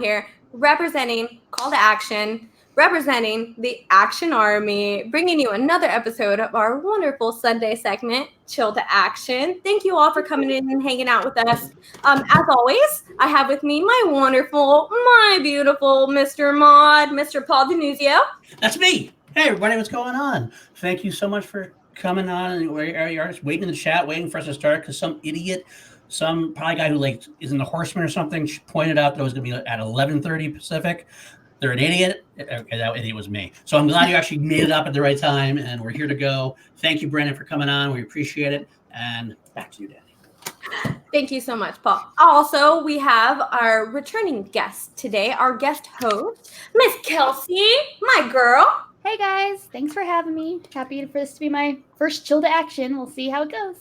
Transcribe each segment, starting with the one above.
here representing Call to Action, representing the Action Army, bringing you another episode of our wonderful Sunday segment, Chill to Action. Thank you all for coming in and hanging out with us. As always, I have with me my wonderful, my beautiful Mr. Mod, Mr. Paul Denuzio. That's me. Hey, everybody, what's going on? Thank you so much for coming on. And you're just waiting in the chat, waiting for us to start because some idiot, some probably guy who is in the Horseman or something pointed out that it was going to be at 11:30 Pacific. They're an idiot. Okay, that idiot was me. So I'm glad you actually made it up at the right time, and we're here to go. Thank you, Brendan, for coming on. We appreciate it. And back to you, Danny. Thank you so much, Paul. Also, we have our returning guest today, our guest host, Miss Kelsey, my girl. Hey guys, thanks for having me. Happy for this to be my first Chill to Action. We'll see how it goes.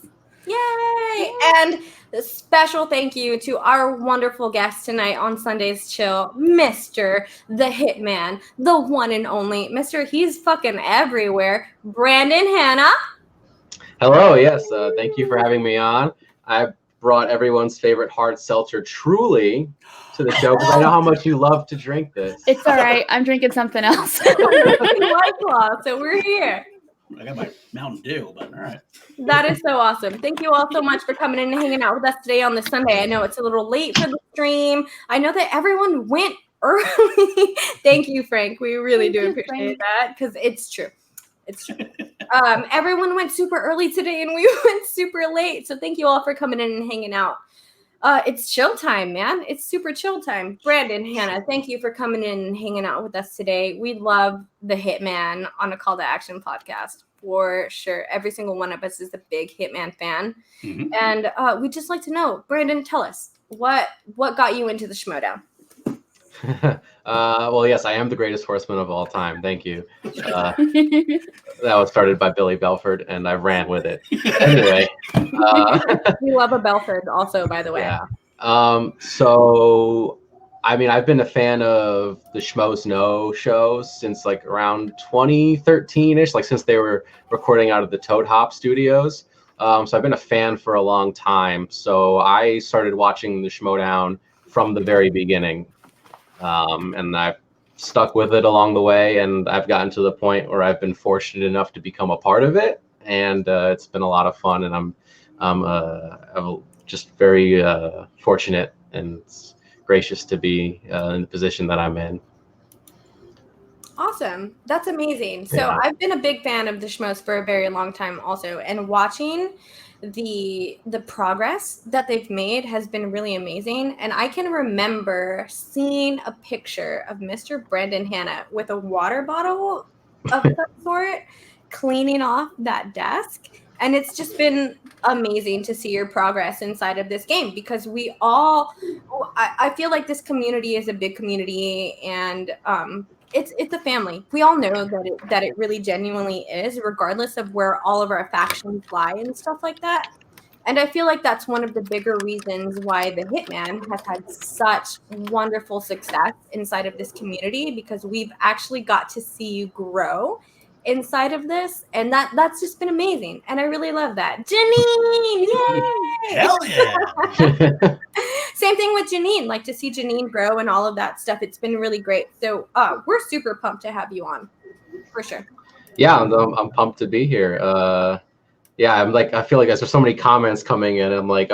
Yay! And a special thank you to our wonderful guest tonight on Sunday's Chill, Mr. the Hitman, the one and only, Mr. He's fucking everywhere, Brandon Hanna. Hello, yes, thank you for having me on. I brought everyone's favorite hard seltzer, Truly, to the show because I know how much you love to drink this. It's all right. I'm drinking something else. White Claw, so we're here. I got my Mountain Dew, but all right. That is so awesome. Thank you all so much for coming in and hanging out with us today on this Sunday. I know it's a little late for the stream. I know that everyone went early. Thank you, Frank. We really do appreciate that because it's true. It's true. Everyone went super early today and we went super late. So thank you all for coming in and hanging out. It's chill time, man. It's super chill time. Brandon, Hanna, thank you for coming in and hanging out with us today. We love the Hitman on a Call to Action podcast for sure. Every single one of us is a big Hitman fan. Mm-hmm. And we'd just like to know, Brandon, tell us, what got you into the Schmodown? Well, yes, I am the greatest horseman of all time. Thank you. That was started by Billy Belford, and I ran with it. Anyway. We love a Belford also, by the way. Yeah. So, I mean, I've been a fan of the Schmoes Know shows since like around 2013-ish, like since they were recording out of the Toad Hop studios. So I've been a fan for a long time. So I started watching the Schmodown from the very beginning. And I've stuck with it along the way, and I've gotten to the point where I've been fortunate enough to become a part of it, and it's been a lot of fun, and I'm just very fortunate and gracious to be in the position that I'm in. Awesome. That's amazing. So I've been a big fan of the Schmoes for a very long time also, and watching the progress that they've made has been really amazing. And I can remember seeing a picture of Mr. Brandon Hanna with a water bottle of some sort cleaning off that desk. And it's just been amazing to see your progress inside of this game because I feel like this community is a big community, and it's a family. We all know that it really genuinely is, regardless of where all of our factions lie and stuff like that. And I feel like that's one of the bigger reasons why the Hitman has had such wonderful success inside of this community, because we've actually got to see you grow inside of this, and that's just been amazing, and I really love that. Janine, yay! Hell yeah! Same thing with Janine. Like, to see Janine grow and all of that stuff, it's been really great. So we're super pumped to have you on, for sure. Yeah, I'm pumped to be here. I feel like there's so many comments coming in. I'm like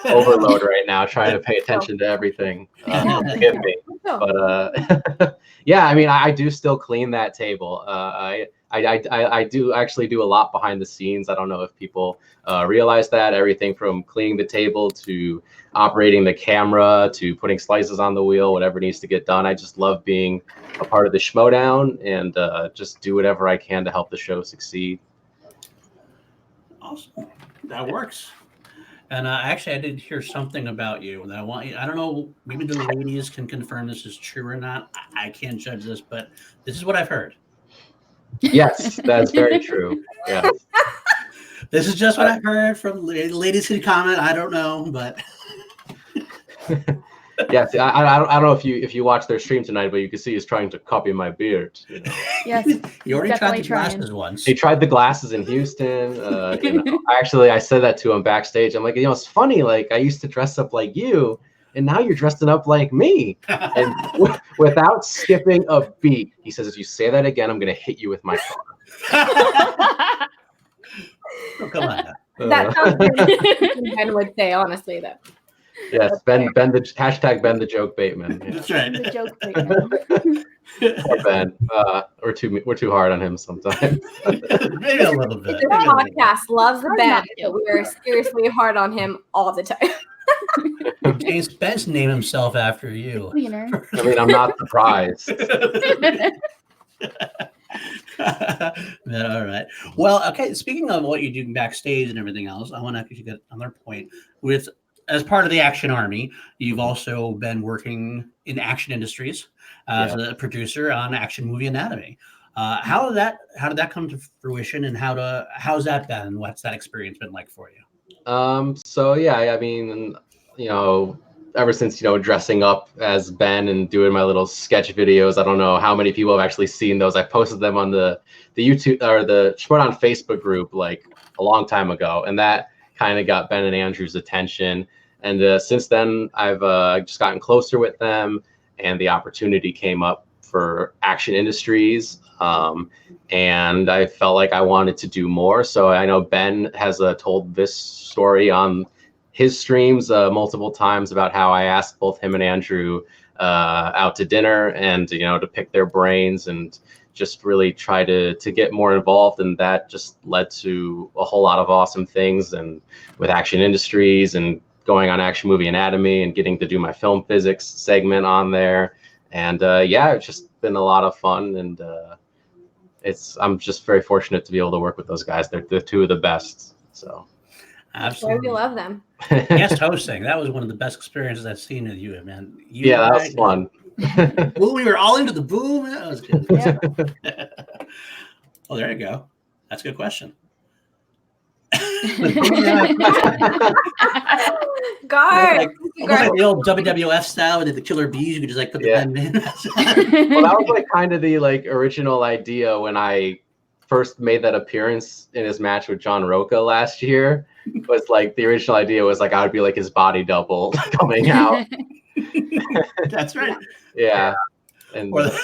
overload right now, trying to pay attention to everything. Forgive me. But yeah, I mean, I do still clean that table. I do actually do a lot behind the scenes. I don't know if people realize that. Everything from cleaning the table to operating the camera to putting slices on the wheel, whatever needs to get done. I just love being a part of the Schmodown and just do whatever I can to help the show succeed. Awesome. That works. And actually, I did hear something about you that I don't know, maybe the ladies can confirm this is true or not. I can't judge this, but this is what I've heard. Yes, that's very true. Yes. This is just what I've heard from ladies who comment. I don't know, but Yes, I don't know if you watch their stream tonight, but you can see he's trying to copy my beard. You know. Yes, you already tried the glasses once. He tried the glasses in Houston. I said that to him backstage. I'm like, it's funny. Like, I used to dress up like you and now you're dressing up like me. And without skipping a beat, he says, if you say that again, I'm going to hit you with my car. Oh, come on. That sounds like Ben would say, honestly, though. Yes, Ben the hashtag Ben the joke Bateman. Yeah. That's right. The joke Bateman. Poor Ben. We're too hard on him sometimes. Maybe a little bit. This podcast loves Hard Ben, not to. but we are seriously hard on him all the time. James Ben's name himself after you. Cleaner. I mean, I'm not surprised. All right. Well, okay. Speaking of what you do backstage and everything else, I want to actually get another point. As part of the Action Army, you've also been working in action industries as a producer on Action Movie Anatomy. How did that come to fruition, and how's that been? What's that experience been like for you? So yeah, I mean, ever since dressing up as Ben and doing my little sketch videos, I don't know how many people have actually seen those. I posted them on the YouTube or the Schmort on Facebook group like a long time ago, and that kind of got Ben and Andrew's attention. And since then, I've just gotten closer with them, and the opportunity came up for Action Industries, and I felt like I wanted to do more. So I know Ben has told this story on his streams multiple times about how I asked both him and Andrew out to dinner and to pick their brains and just really try to get more involved, and that just led to a whole lot of awesome things, and with Action Industries and going on Action Movie Anatomy and getting to do my film physics segment on there. And it's just been a lot of fun, and I'm just very fortunate to be able to work with those guys. They're two of the best. So Absolutely. We love them. Guest hosting, that was one of the best experiences I've seen with you, man. That was fun. Well, we were all into the boom. That was good. Yeah. Well, there you go. That's a good question. Guard. Like the old WWF style with the killer bees, you could just put the pen in. Well, that was kind of the original idea when I first made that appearance in his match with John Roca last year. Was the original idea was I would be his body double coming out. That's right. Yeah. And the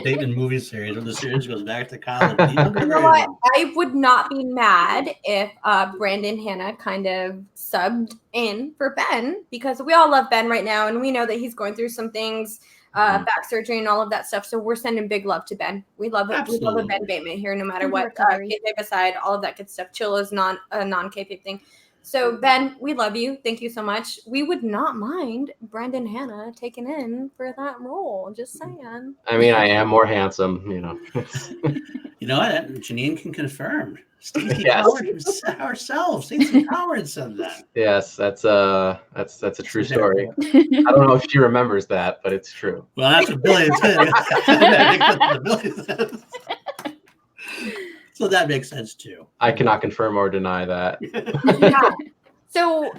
Bateman movie series, when the series goes back to college. You know what? I would not be mad if Brandon Hanna kind of subbed in for Ben, because we all love Ben right now, and we know that he's going through some things, back surgery and all of that stuff. So we're sending big love to Ben. We love it. Absolutely. We love a Ben Bateman here, no matter what. Kayfabe aside, all of that good stuff. Chill is not a non-kayfabe thing. So Ben, we love you. Thank you so much. We would not mind Brandon Hanna taking in for that role. Just saying. I mean, I am more handsome, You know what? Janine can confirm. Stacey Yes. Howard herself. Stacey Howard said that. Yes, that's a true story. I don't know if she remembers that, but it's true. Well, that's what Billy said. So that makes sense too. I cannot confirm or deny that. Yeah. So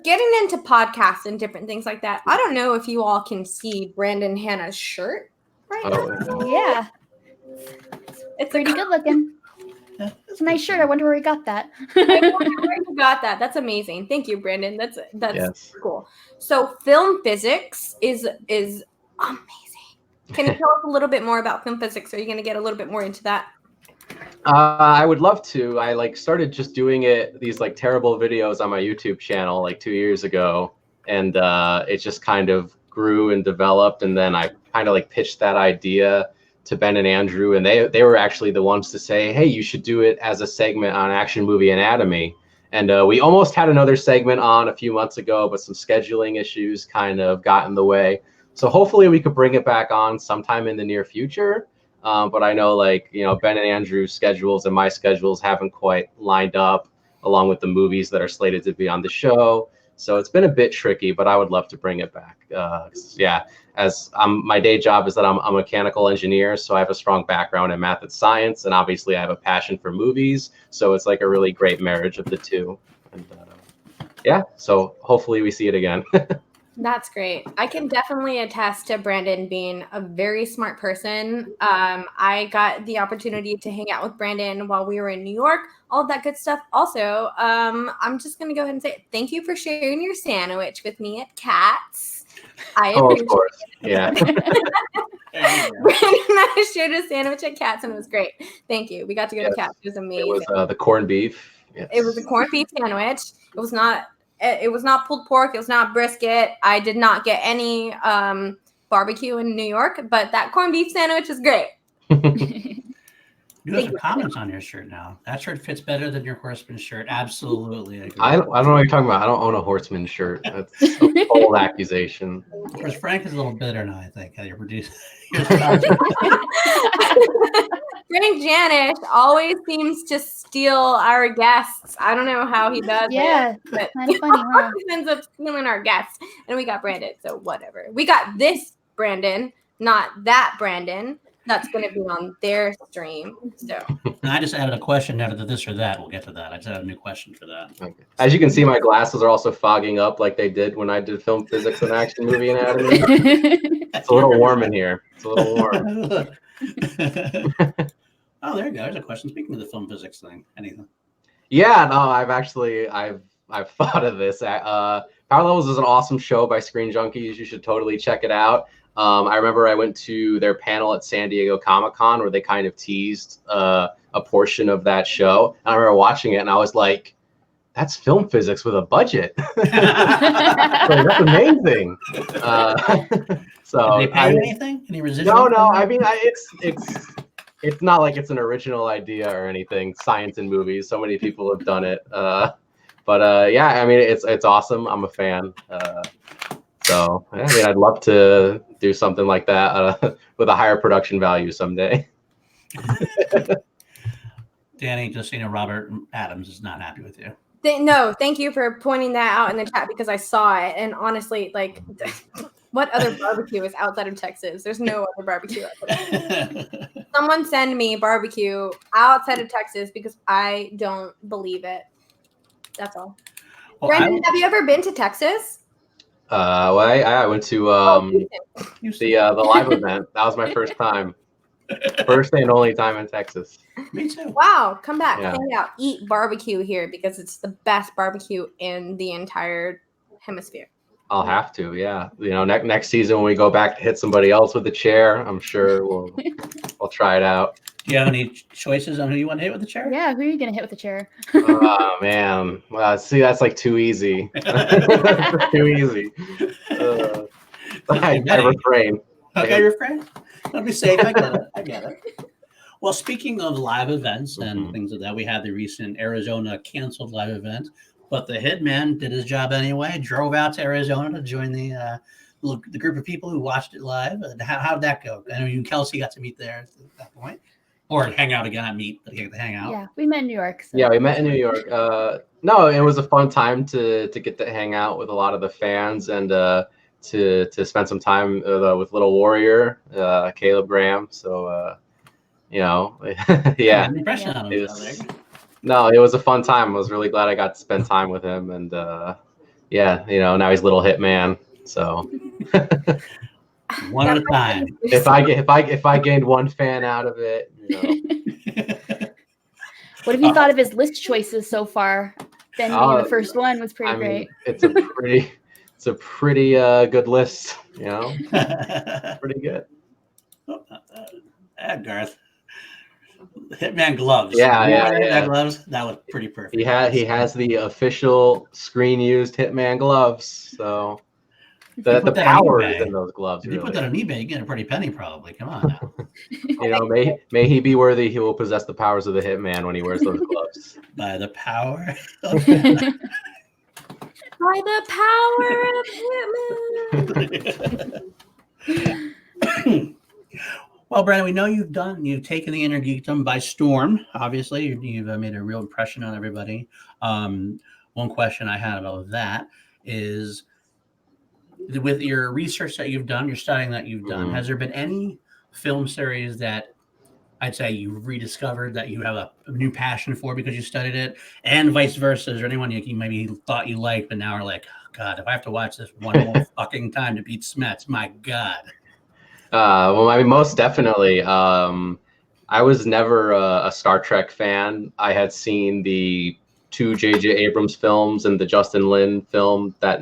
getting into podcasts and different things like that, I don't know if you all can see Brandon Hanna's shirt right now. Yeah. It's Pretty good looking. It's a nice shirt. I wonder where he got that. You got that. That's amazing. Thank you, Brandon. That's Yes. cool. So film physics is amazing. Can you tell us a little bit more about film physics? Are you going to get a little bit more into that? I would love to. I started just doing these terrible videos on my YouTube channel 2 years ago, and it just kind of grew and developed, and then I kind of pitched that idea to Ben and Andrew, and they were actually the ones to say, hey, you should do it as a segment on Action Movie Anatomy. And we almost had another segment on a few months ago, but some scheduling issues kind of got in the way. So hopefully we could bring it back on sometime in the near future. But I know Ben and Andrew's schedules and my schedules haven't quite lined up, along with the movies that are slated to be on the show. So it's been a bit tricky, but I would love to bring it back. As my day job is that I'm a mechanical engineer, so I have a strong background in math and science, and obviously I have a passion for movies. So it's a really great marriage of the two. And so hopefully we see it again. That's great. I can definitely attest to Brandon being a very smart person. I got the opportunity to hang out with Brandon while we were in New York, all of that good stuff. Also, I'm just going to go ahead and say thank you for sharing your sandwich with me at Katz. I appreciate of course. Yeah. Brandon and I shared a sandwich at Katz, and it was great. Thank you. We got to go to Katz. It was amazing. It was the corned beef. Yes. It was a corned beef sandwich. It was not pulled pork. It was not brisket. I did not get any barbecue in New York, but that corned beef sandwich is great. You have some comments on your shirt now. That shirt fits better than your Horseman shirt. Absolutely. I don't know what you're talking about. I don't own a Horseman shirt. That's a bold accusation. Of course, Frank is a little bitter now, I think. How you produce. Frank Janish always seems to steal our guests. I don't know how he does it. But kind of funny, huh? He ends up stealing our guests. And we got Brandon, so whatever. We got this Brandon, not that Brandon. That's going to be on their stream. So And I just added a question out of the this or that. We'll get to that. I just added a new question for that. Okay. As you can see, my glasses are also fogging up like they did when I did film physics and action movie anatomy. It's a little warm in here. It's a little warm. Oh, there you go. There's a question. Speaking of the film physics thing, anything? Yeah, no, I've thought of this. Power Levels is an awesome show by Screen Junkies. You should totally check it out. I remember I went to their panel at San Diego Comic-Con where they kind of teased a portion of that show. And I remember watching it and I was like, that's film physics with a budget. Like, that's amazing. So Did they pay anything? Any residual? No. I mean, it's not like it's an original idea or anything. Science in movies. So many people have done it. But yeah, I mean, it's awesome. I'm a fan. So I mean, I'd love to do something like that with a higher production value someday. Danny, just so you know, Robert Adams is not happy with you. No, thank you for pointing that out in the chat because I saw it. And honestly, like, what other barbecue is outside of Texas? There's no other barbecue outside of Texas. Someone send me barbecue outside of Texas because I don't believe it. That's all. Well, Brandon, have you ever been to Texas? Well, I went to the live event. That was my first time. First and only time in Texas. Me too. Wow, come back, Yeah. hang out, eat barbecue here because it's the best barbecue in the entire hemisphere. I'll have to, yeah. You know, next season when we go back to hit somebody else with the chair, I'm sure we'll try it out. Do you have any choices on who you want to hit with the chair? Yeah, who are you gonna hit with the chair? Oh man, well, see, that's like too easy. Too easy. I refrain. Okay, refrain. Let me say, I get it. Well, speaking of live events and things like that, we had the recent Arizona canceled live event, but the Hitman did his job anyway. Drove out to Arizona to join the group of people who watched it live. How'd that go? I know you and Kelsey got to meet there at that point, or hang out again. Not meet, but get to hang out. Yeah, we met in New York. So. Yeah, we met in New York. No, it was a fun time to get to hang out with a lot of the fans and to spend some time with Little Warrior, Caleb Graham. So, you know, yeah. Impression on him. No, it was a fun time. I was really glad I got to spend time with him, and yeah, you know, now he's Little Hitman. So one at a time. If I gained one fan out of it, you know. What have you thought of his list choices so far? Ben being the first one was pretty great. It's a pretty good list, you know. Pretty good. Garth. Hitman gloves. Yeah. Hitman gloves. That was pretty perfect. He has the official screen used Hitman gloves. So the power is in those gloves. If you put that on eBay, you get a pretty penny probably. Come on now. You know, may he be worthy. He will possess the powers of the Hitman when he wears those gloves. By the power. By the power of Hitman. Well, Brandon, we know you've taken the Inner Geekdom by storm. Obviously, you've made a real impression on everybody. One question I had about that is, with your research that you've done, your studying that you've done, has there been any film series that I'd say you rediscovered that you have a new passion for because you studied it, and vice versa? Is there anyone you maybe thought you liked, but now are like, oh, God, if I have to watch this one more fucking time to beat Smets, my God. Well, I mean, most definitely. I was never a Star Trek fan. I had seen the 2 J.J. Abrams films and the Justin Lin film, that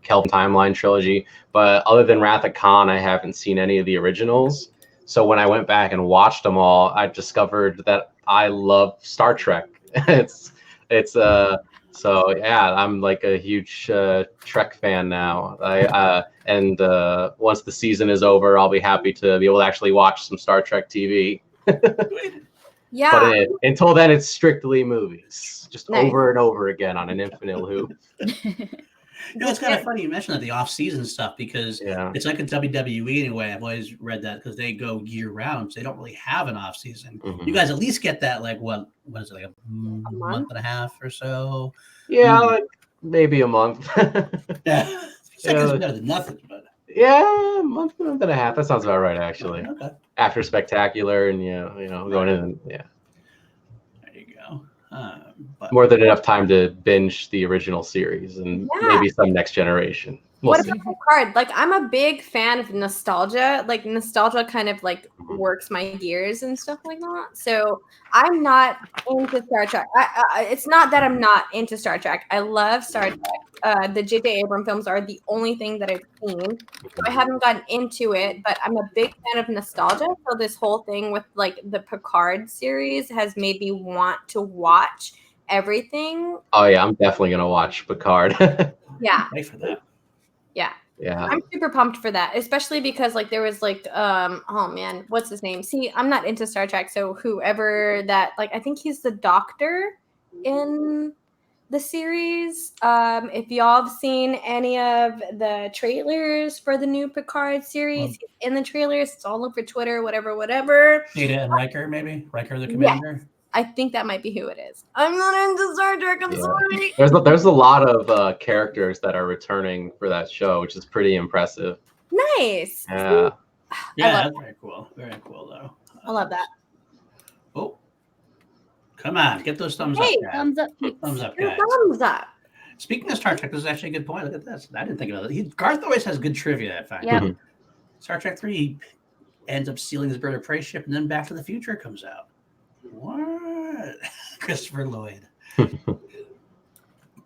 Kelvin Timeline trilogy. But other than Wrath of Khan, I haven't seen any of the originals. So when I went back and watched them all, I discovered that I love Star Trek. it's so yeah, I'm like a huge Trek fan now. And once the season is over, I'll be happy to be able to actually watch some Star Trek TV. Yeah. But until then, it's strictly movies, just Nice. over and over again on an infinite loop. It's kind of funny you mentioned that, the off-season stuff, because Yeah. it's like a WWE in a way. I've always read that because they go year-round, so they don't really have an off-season. Mhm. You guys at least get that, like, what is it, like a month and a half or so? Yeah, like maybe a month. Yeah. Seconds better than nothing, but Yeah, month and a half. That sounds about right, actually. okay. After Spectacular and going in, and, yeah, There you go. But more than enough time to binge the original series and maybe some Next Generation. We'll What see. about Picard? Like, I'm a big fan of nostalgia. Like, nostalgia kind of like works my gears and stuff like that. So I'm not into Star Trek. It's not that I'm not into Star Trek. I love Star Trek. The J.J. Abrams films are the only thing that I've seen. So I haven't gotten into it, but I'm a big fan of nostalgia. So this whole thing with like the Picard series has made me want to watch everything. Oh yeah, I'm definitely gonna watch Picard. Yeah. wait for that. Yeah. Yeah. I'm super pumped for that, especially because like there was like oh man, what's his name? See, I'm not into Star Trek, so whoever that, like, I think he's the Doctor in the series. If y'all have seen any of the trailers for the new Picard series, he's in the trailers, it's all over Twitter, whatever. Data and Riker, maybe? Riker the commander? I think that might be who it is. I'm not into Star Trek, I'm Yeah. sorry. There's a lot of characters that are returning for that show, which is pretty impressive. Nice. Yeah. Yeah, love that's very cool. Very cool, though. I love that. Oh, come on. Get those thumbs Hey, up, guys. Thumbs up. Thumbs up, Two guys. thumbs up. Speaking of Star Trek, this is actually a good point. Look at this. I didn't think about it. Garth always has good trivia, I find. Yeah. Mhm. Star Trek 3 he ends up stealing his bird of prey ship, and then Back to the Future comes out. What? Christopher Lloyd.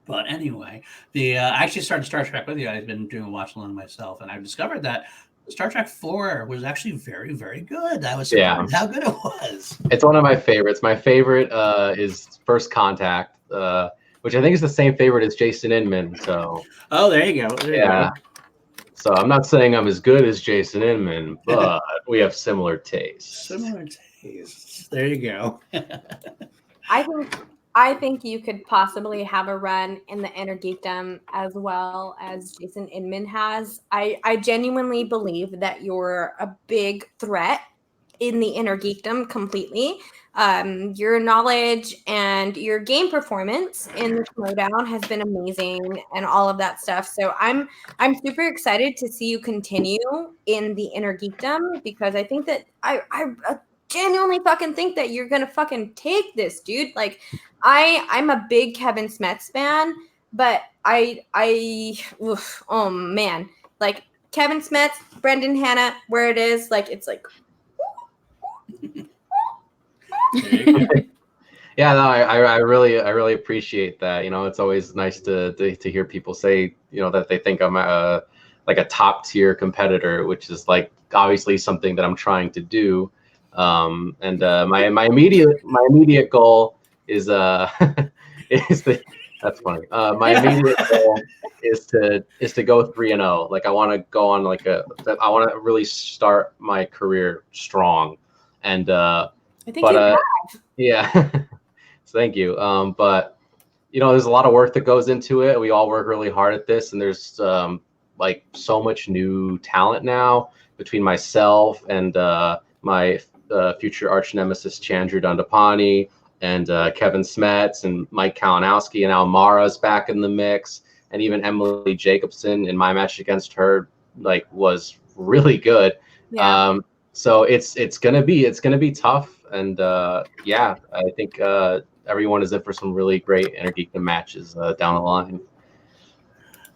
But anyway, I actually started Star Trek with you. I've been doing a watch along myself, and I've discovered that Star Trek 4 was actually very, very good. I was surprised how good it was. It's one of my favorites. My favorite is First Contact, which I think is the same favorite as Jason Inman. So Oh, there you go. There you go. So I'm not saying I'm as good as Jason Inman, but we have similar tastes. Similar tastes. There you go. I think you could possibly have a run in the Inner Geekdom as well as Jason Inman has. I genuinely believe that you're a big threat in the Inner Geekdom completely. Your knowledge and your game performance in the Schmodown has been amazing and all of that stuff. So I'm super excited to see you continue in the Inner Geekdom, because I think that I genuinely fucking think that you're gonna fucking take this, dude. Like, I'm a big Kevin Smets fan, but oh man, like Kevin Smets, Brendan Hanna, where it is, like, it's like. Yeah, no, I really appreciate that. You know, it's always nice to hear people say, you know, that they think I'm like a top tier competitor, which is like obviously something that I'm trying to do. And my immediate goal is that's funny. My immediate goal is to go 3-0. Like, I want to go on I want to really start my career strong. And I think you have. yeah. So thank you. But you know, there's a lot of work that goes into it. We all work really hard at this, and there's like so much new talent now between myself and my future arch nemesis Chandru Dandapani and Kevin Smets and Mike Kalinowski, and Al Mara's back in the mix, and even Emily Jacobson in my match against her was really good. Yeah. So it's gonna be tough, And yeah, I think everyone is in for some really great Intergeekdom matches down the line.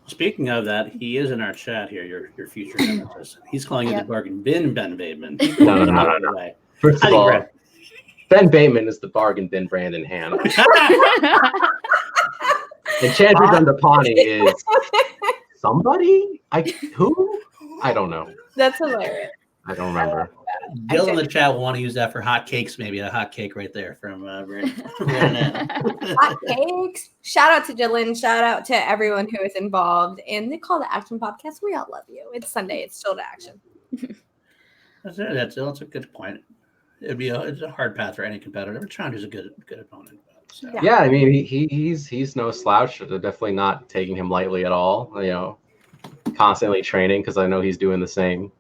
Speaking of that, he is in our chat here, your future nemesis. He's calling you the bargain bin Ben Bateman. No. First of all, Ben Bateman is the bargain bin Brandon Hanna. And Chandra Dundapani is somebody? Who? I don't know. That's hilarious. I don't remember. Gil in the chat will want to use that for hot cakes, maybe a hot cake right there from Brandon. Hot cakes. Shout out to Dylan. Shout out to everyone who is involved in the Call to Action podcast. We all love you. It's Sunday. It's Chill to Action. That's it. That's a good point. It's a hard path for any competitor. But Chandra's a good opponent. So. Yeah, I mean he's no slouch. They're definitely not taking him lightly at all. You know, constantly training because I know he's doing the same.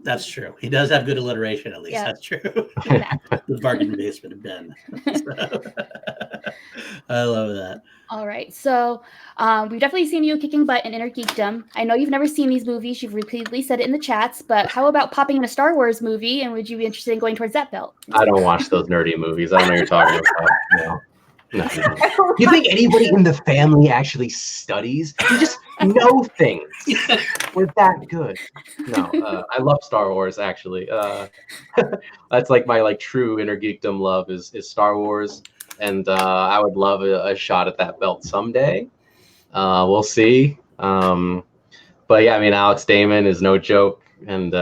That's true. He does have good alliteration, at least. Yeah. That's true. The bargain basement of Ben. So, I love that. All right. So we've definitely seen you kicking butt in Intergeekdom. I know you've never seen these movies. You've repeatedly said it in the chats, but how about popping in a Star Wars movie? And would you be interested in going towards that belt? I don't watch those nerdy movies. I don't know what you're talking about. No. You think anybody in the family actually studies? You just know things. We're that good. No, I love Star Wars actually. That's like my true Intergeekdom love is Star Wars, and I would love a shot at that belt someday. We'll see. But yeah, I mean Alex Damon is no joke, and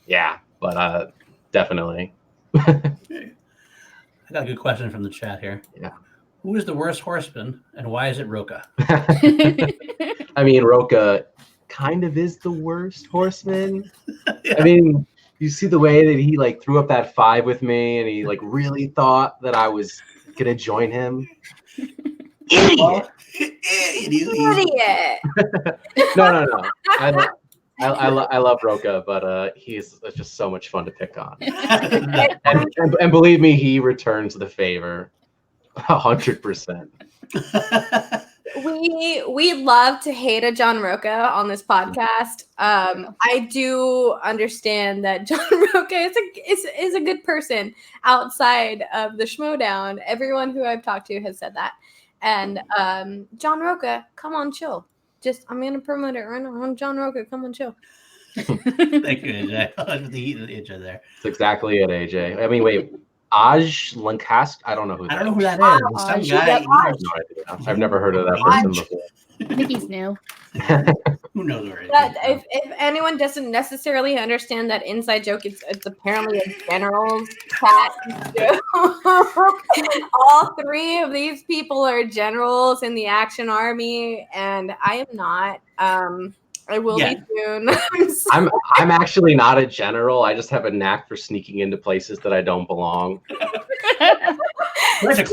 yeah, but definitely. I got a good question from the chat here. Yeah. Who is the worst horseman and why is it Roka? I mean, Roka kind of is the worst horseman. Yeah. I mean, you see the way that he threw up that 5 with me and he really thought that I was going to join him. Idiot. Idiot. No. I love Roka, but he's just so much fun to pick on. and believe me, he returns the favor 100%. We love to hate a John Roca on this podcast. I do understand that John Roca is a good person outside of the Schmodown. Everyone who I've talked to has said that. And John Roca, come on, chill. I'm going to promote it right now. I'm John Roca. Come on, chill. Thank you, AJ. I like the heat of AJ there. That's exactly it, AJ. I mean, wait. Aj Lancaster? I don't know who that is. Some guy. I've never heard of that person before. I think he's new. Who knows where he is? If anyone doesn't necessarily understand that inside joke, it's apparently a general's cat. All 3 of these people are generals in the Action Army, and I am not. I will be soon. I'm actually not a general. I just have a knack for sneaking into places that I don't belong. It's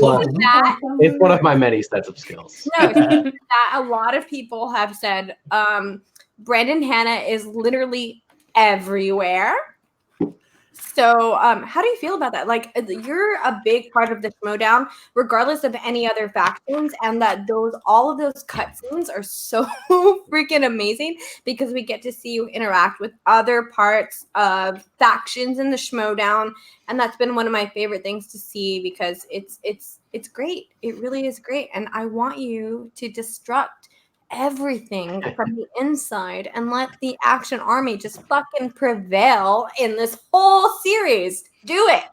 one of my many sets of skills. No, that a lot of people have said Brandon Hanna is literally everywhere. So how do you feel about that? You're a big part of the Schmodown, regardless of any other factions, and that all of those cutscenes are so freaking amazing because we get to see you interact with other parts of factions in the Schmodown, and that's been one of my favorite things to see because it's great. It really is great, and I want you to destruct everything from the inside and let the Action Army just fucking prevail in this whole series. Do it.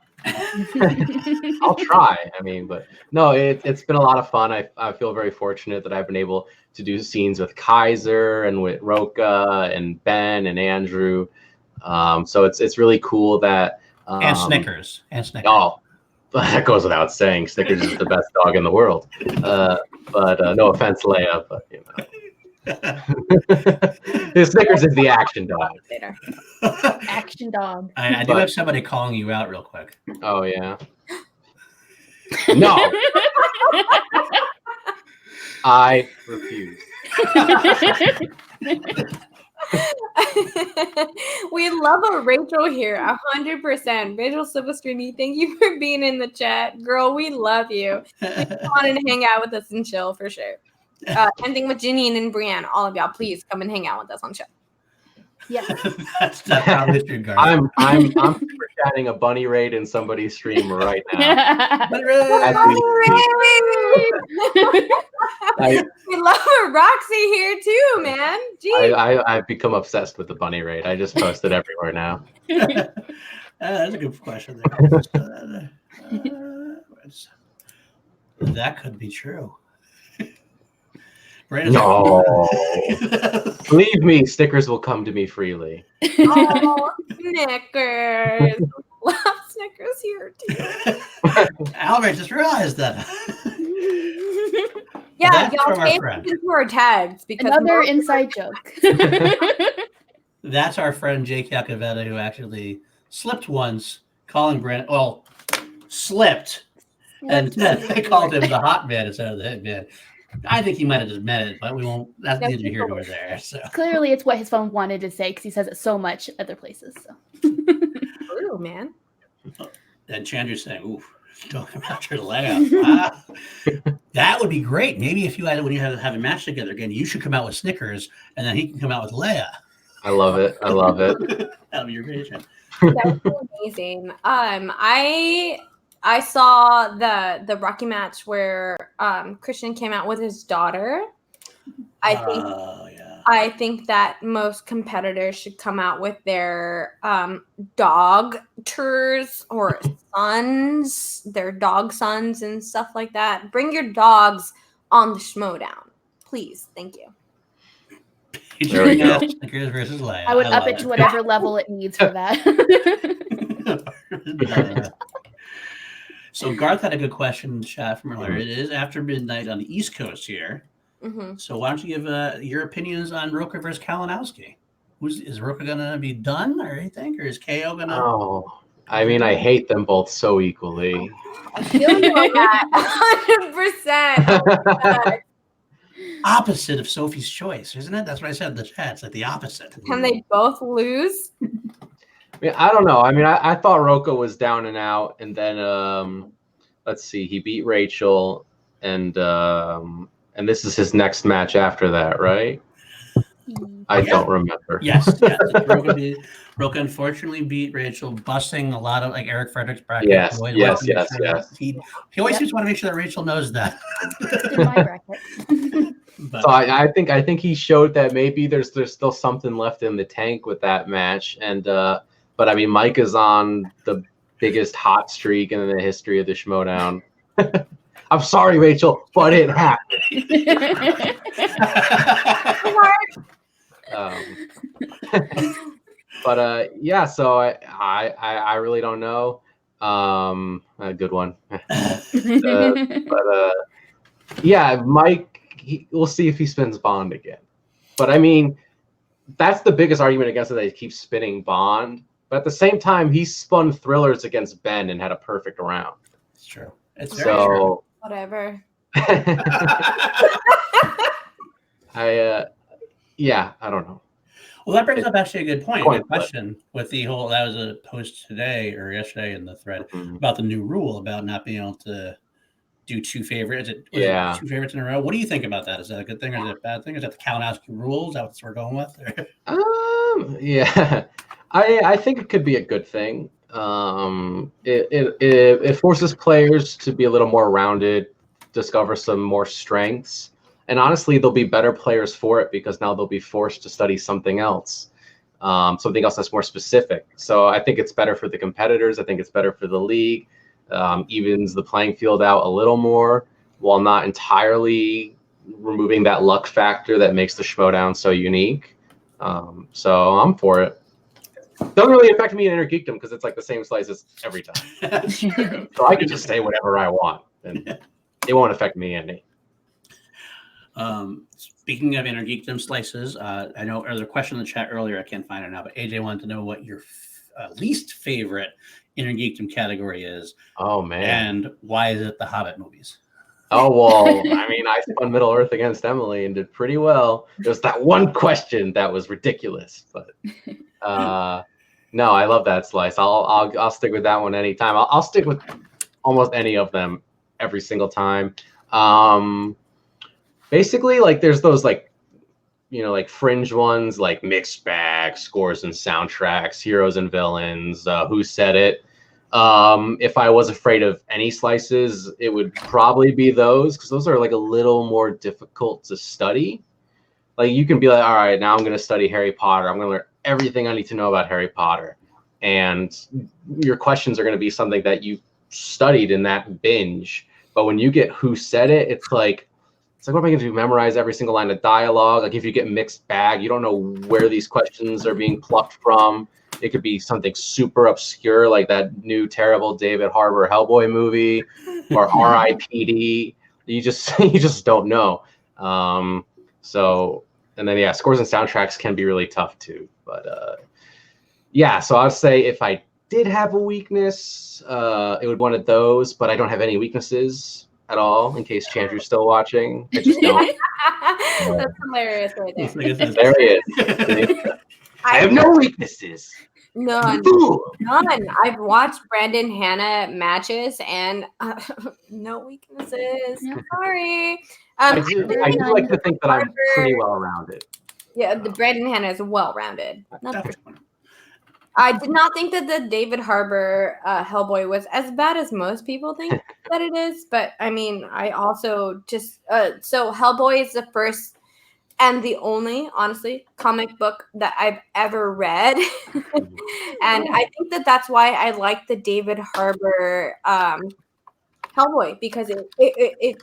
I'll try. I mean, but no, it's been a lot of fun. I feel very fortunate that I've been able to do scenes with Kaiser and with Roka and Ben and Andrew. So it's really cool that and Snickers. Oh, that goes without saying. Snickers is the best dog in the world. But no offense, Leia, but you know. Snickers is the action dog. Action dog. I do have somebody calling you out real quick. Oh, yeah. No. I refuse. We love a Rachel here, 100%. Rachel Silvestrini, thank you for being in the chat. Girl, we love you. Come on and hang out with us and chill for sure. Ending with Janine and Brienne, all of y'all, please come and hang out with us on show. Yeah. That's how history goes. I'm super chatting a bunny raid in somebody's stream right now. Bunny raid! We love a Roxy here too, man. Jeez. I've become obsessed with the bunny raid. I just post it everywhere now. That's a good question there. That could be true. Brandon's No. Believe me, Snickers will come to me freely. Oh, Snickers. Love Snickers here too. Albert just realized that. Yeah, That's y'all from our pay friend. attention to our tags because Another inside joke. That's our friend Jake Yakavetta, who actually slipped once, calling Brandon. Well, slipped, and they called him the hot man instead of the hit man. I think he might have just meant it, but we won't. That's neither here nor there. So Clearly, it's what his phone wanted to say because he says it so much other places. So. True, man. and Chandra's saying, "Ooh, talking about your layout." Wow. That would be great. Maybe if you had when you have a match together again, you should come out with Snickers, and then he can come out with Leia. I love it. I love it. That'll be your vision. That's amazing. I saw the Rocky match where Christian came out with his daughter. I think that most competitors should come out with their dog-ters or sons, their dog sons and stuff like that. Bring your dogs on the Schmodown, please. Thank you. There we go. Snickers versus Leia. I would up love it to whatever level it needs for that. So Garth had a good question in the chat from earlier. It is after midnight on the East Coast here. Mm-hmm. So why don't you give your opinions on Roka versus Kalinowski? Is Roka gonna be done or anything, or is KO gonna? Oh, I mean, I hate them both so equally. I feel you on that 100%. Opposite of Sophie's choice, isn't it? That's what I said in the chat. It's like the opposite. Can they both lose? I mean, I don't know. I mean, I thought Roka was down and out, and then let's see, he beat Rachel, and this is his next match after that, right? I don't remember. Yes. Roka unfortunately beat Rachel, busting a lot of like Eric Frederick's bracket. Yes. He always just want to make sure that Rachel knows that. In my bracket. But, So I think he showed that maybe there's still something left in the tank with that match, and but I mean, Mike is on the biggest hot streak in the history of the Schmodown. I'm sorry, Rachel, but it happened. But yeah, so I really don't know. A good one. Yeah, Mike. We'll see if he spins Bond again. But I mean, that's the biggest argument against it, that he keeps spinning Bond. But at the same time, he spun Thrillers against Ben and had a perfect round. It's true. It's very true. Whatever. Yeah, I don't know. Well, that brings up actually a good point. Good question with the whole, that was a post today or yesterday in the thread about the new rule about not being able to do two favorites. Two favorites in a row. What do you think about that? Is that a good thing or is it a bad thing? Is that the Kalinowski rules? Is that what we're going with? Yeah, I think it could be a good thing. It forces players to be a little more rounded, discover some more strengths, and honestly, they'll be better players for it because now they'll be forced to study something else that's more specific. So I think it's better for the competitors. I think it's better for the league. Evens the playing field out a little more while not entirely removing that luck factor that makes the Schmodown so unique. So I'm for it. Doesn't really affect me in Inner Geekdom because it's like the same slices every time. So I can just say whatever I want and it won't affect me any. Speaking of Inner Geekdom slices, I know there's a question in the chat earlier. I can't find it now, but AJ wanted to know what your least favorite Inner Geekdom category is. Oh man! And why is it the Hobbit movies? Oh well, I mean, I spun Middle Earth against Emily and did pretty well. There's that one question that was ridiculous, but no, I love that slice. I'll stick with that one anytime. I'll stick with almost any of them every single time. Basically, like there's those like like fringe ones like mixed bag, scores and soundtracks, heroes and villains, who said it. If I was afraid of any slices, it would probably be those, because those are like a little more difficult to study. Like you can be like, all right, now I'm going to study Harry Potter. I'm going to learn everything I need to know about Harry Potter. And your questions are going to be something that you studied in that binge. But when you get who said it, it's like, what am I going to do? Memorize every single line of dialogue? Like if you get mixed bag, you don't know where these questions are being plucked from. It could be something super obscure, like that new terrible David Harbour Hellboy movie, or R.I.P.D. You just don't know. So, and then scores and soundtracks can be really tough too. But so I'd say if I did have a weakness, it would be one of those. But I don't have any weaknesses at all. In case Chandru's still watching, I just don't. That's hilarious right there. There he is. I have no weaknesses. None. I've watched Brandon Hanna matches and no weaknesses. Yeah. Sorry. I do like to think that I'm pretty well rounded. Yeah, the Brandon Hanna is well rounded. I did not think that the David Harbour Hellboy was as bad as most people think that it is, but I mean, I also just so Hellboy is the first and the only, honestly, comic book that I've ever read. And I think that that's why I like the David Harbour Hellboy, because it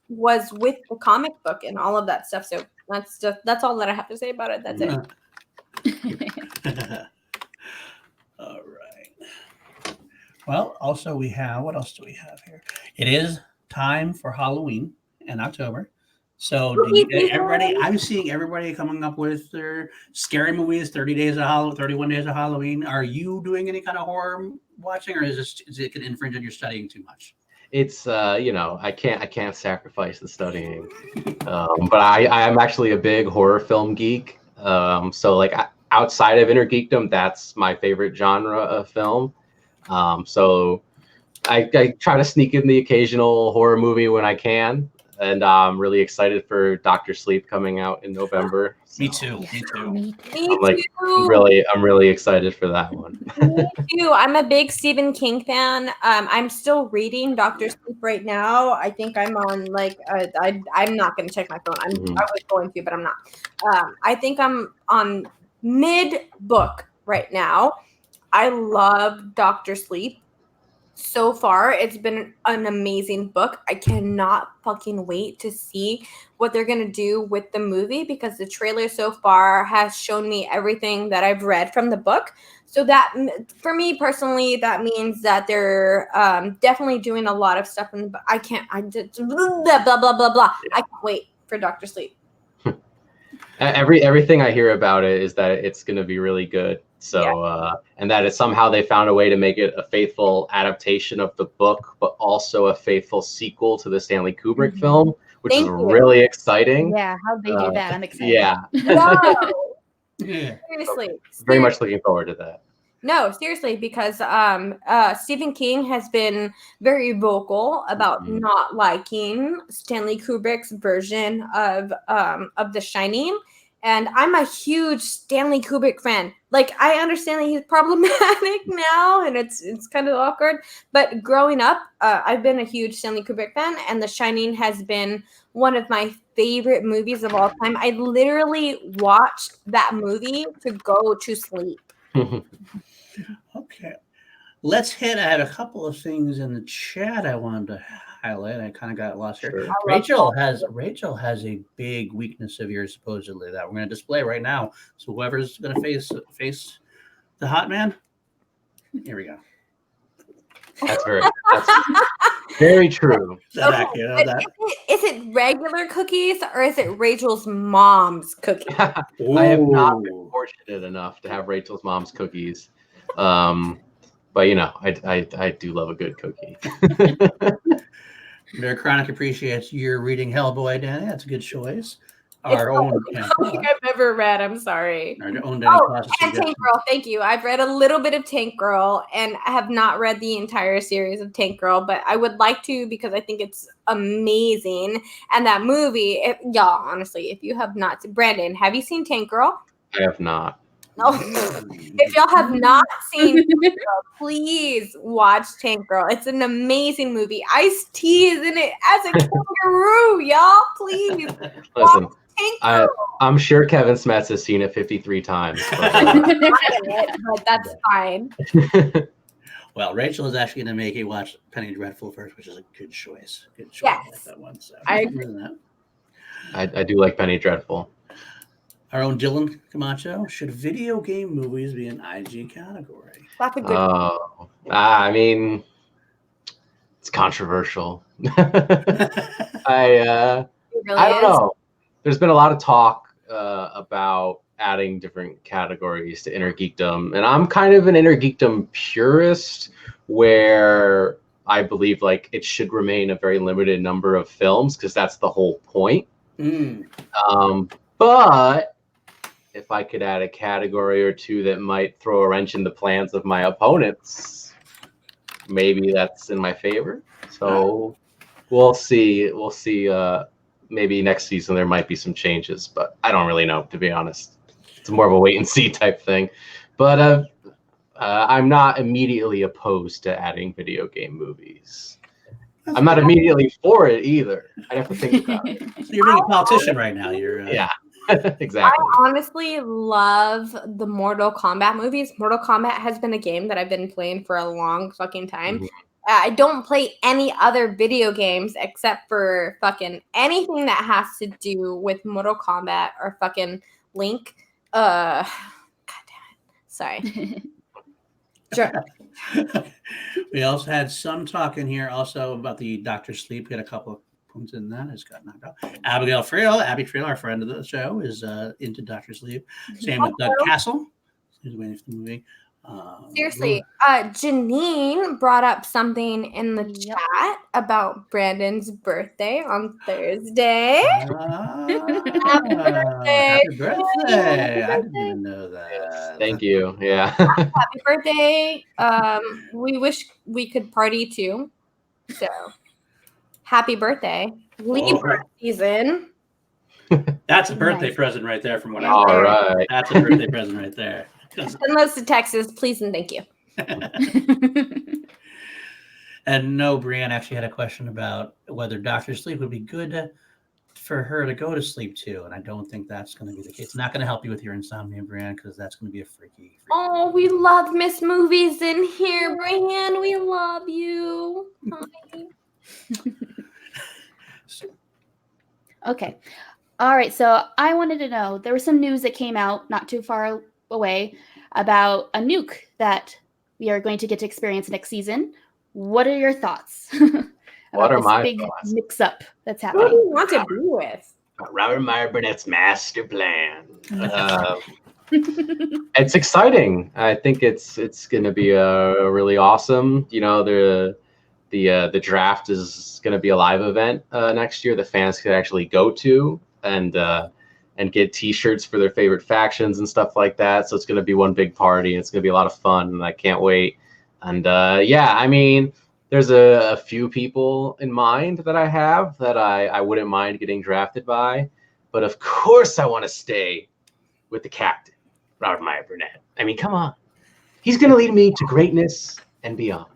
was with the comic book and all of that stuff. So that's all that I have to say about it. That's it. All right. Well, also we have, what else do we have here? It is time for Halloween in October. So I'm seeing everybody coming up with their scary movies, 30 days of Halloween, 31 days of Halloween. Are you doing any kind of horror watching, or is it going to infringe on your studying too much? It's I can't sacrifice the studying. But I am actually a big horror film geek. So like outside of inner geekdom, that's my favorite genre of film. So I try to sneak in the occasional horror movie when I can. And I'm really excited for Dr. Sleep coming out in November. So Me too. I'm really excited for that one. Me too. I'm a big Stephen King fan. I'm still reading Dr. Sleep right now. I think I'm on I'm not going to check my phone. I was going to, but I'm not. I think I'm on mid book right now. I love Dr. Sleep. So far, it's been an amazing book. I cannot fucking wait to see what they're going to do with the movie, because the trailer so far has shown me everything that I've read from the book. So that, for me personally, that means that they're definitely doing a lot of stuff in the book. Blah, blah, blah, blah. I can't wait for Dr. Sleep. Everything I hear about it is that it's going to be really good. So, and that somehow they found a way to make it a faithful adaptation of the book, but also a faithful sequel to the Stanley Kubrick film, which is really exciting. Yeah, how'd they do that? I'm excited. Yeah. Wow. Yeah. Seriously. Very much looking forward to that. No, seriously, because Stephen King has been very vocal about not liking Stanley Kubrick's version of The Shining. And I'm a huge Stanley Kubrick fan. Like, I understand that he's problematic now, and it's kind of awkward. But growing up, I've been a huge Stanley Kubrick fan, and The Shining has been one of my favorite movies of all time. I literally watched that movie to go to sleep. Okay. Let's hit. I had a couple of things in the chat I wanted to highlight. I kind of got lost here. Sure. Rachel has a big weakness of yours, supposedly, that we're going to display right now. So whoever's going to face the hot man, here we go. That's very true. Is it regular cookies, or is it Rachel's mom's cookies? I have not been fortunate enough to have Rachel's mom's cookies. But I do love a good cookie. Their Chronic appreciates your reading Hellboy, Danny. That's a good choice. Our own comic I've ever read. I'm sorry. Our own and Tank Girl. Thank you. I've read a little bit of Tank Girl, and I have not read the entire series of Tank Girl, but I would like to because I think it's amazing. And that movie, y'all, honestly, if you have not, Brandon, have you seen Tank Girl? I have not. No. If y'all have not seen Tank Girl, please watch Tank Girl. It's an amazing movie. Ice-T is in it as a kangaroo, y'all. Please. Listen, I'm sure Kevin Smets has seen it 53 times. But that's fine. Well, Rachel is actually going to make you watch Penny Dreadful first, which is a good choice. Good choice. Yes. I like that one. So I agree with that. I do like Penny Dreadful. Our own Dylan Camacho. Should video game movies be an IG category? That's a good I mean, it's controversial. It really I don't is. know. There's been a lot of talk about adding different categories to Inner Geekdom, and I'm kind of an Inner Geekdom purist, where I believe like it should remain a very limited number of films because that's the whole point. But if I could add a category or two that might throw a wrench in the plans of my opponents, maybe that's in my favor. So we'll see. We'll see. Maybe next season there might be some changes, but I don't really know, to be honest. It's more of a wait and see type thing. But I'm not immediately opposed to adding video game movies. I'm not immediately for it either. I'd have to think about it. So you're being a politician right now. You're yeah, exactly. I honestly love the Mortal Kombat movies. Mortal Kombat has been a game that I've been playing for a long fucking time. Mhm. I don't play any other video games except for fucking anything that has to do with Mortal Kombat or fucking Link. God damn it. Sorry. Sure. We also had some talk in here also about the Doctor Sleep. We had a couple of points in that. It's got knocked out. Abby Friel, our friend of the show, is into Doctor Sleep. Same with Doug Castle. He's waiting for the movie. Seriously, Janine brought up something in the chat about Brandon's birthday on Thursday. Happy birthday! Happy birthday! I didn't even know that. Thank you. Yeah. Happy birthday! We wish we could party too. So, happy birthay, Libra season. That's a birthday Nice. present right there. From what I All heard. right. That's a birthday present right there. Send those to Texas, please and thank you. And no, Brianne actually had a question about whether Dr. Sleep would be good for her to go to sleep too. And I don't think that's going to be the case. It's not going to help you with your insomnia, Brianne, because that's going to be a freaky. Oh, we love Miss Movies in here, Brian. We love you. Hi. Okay. All right. So I wanted to know, there was some news that came out not too far away about a nuke that we are going to get to experience next season. What are your thoughts What about are this my big thoughts? mix-up that's Who do happening? you want to be with? Robert Meyer Burnett's master plan. It's exciting. I think it's going to be a really awesome. You know, the draft is going to be a live event next year that fans can actually go to and get T-shirts for their favorite factions and stuff like that. So it's going to be one big party. And it's going to be a lot of fun, and I can't wait. And yeah, I mean, there's a few people in mind that I have that I wouldn't mind getting drafted by, but of course I want to stay with the captain, Robert Meyer Burnett. I mean, come on, he's going to lead me to greatness and beyond.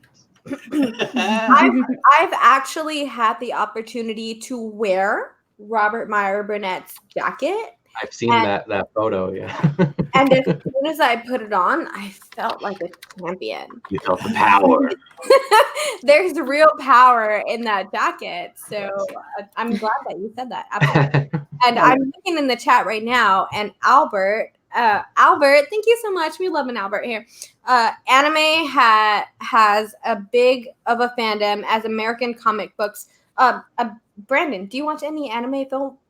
I've actually had the opportunity to wear Robert Meyer Burnett's jacket. I've seen that photo, yeah. And as soon as I put it on, I felt like a champion. You felt the power. There's real power in that jacket. So I'm glad that you said that. Absolutely. And I'm looking in the chat right now, and Albert, thank you so much. We love an Albert here. Anime has a big of a fandom as American comic books. Brandon, do you watch any anime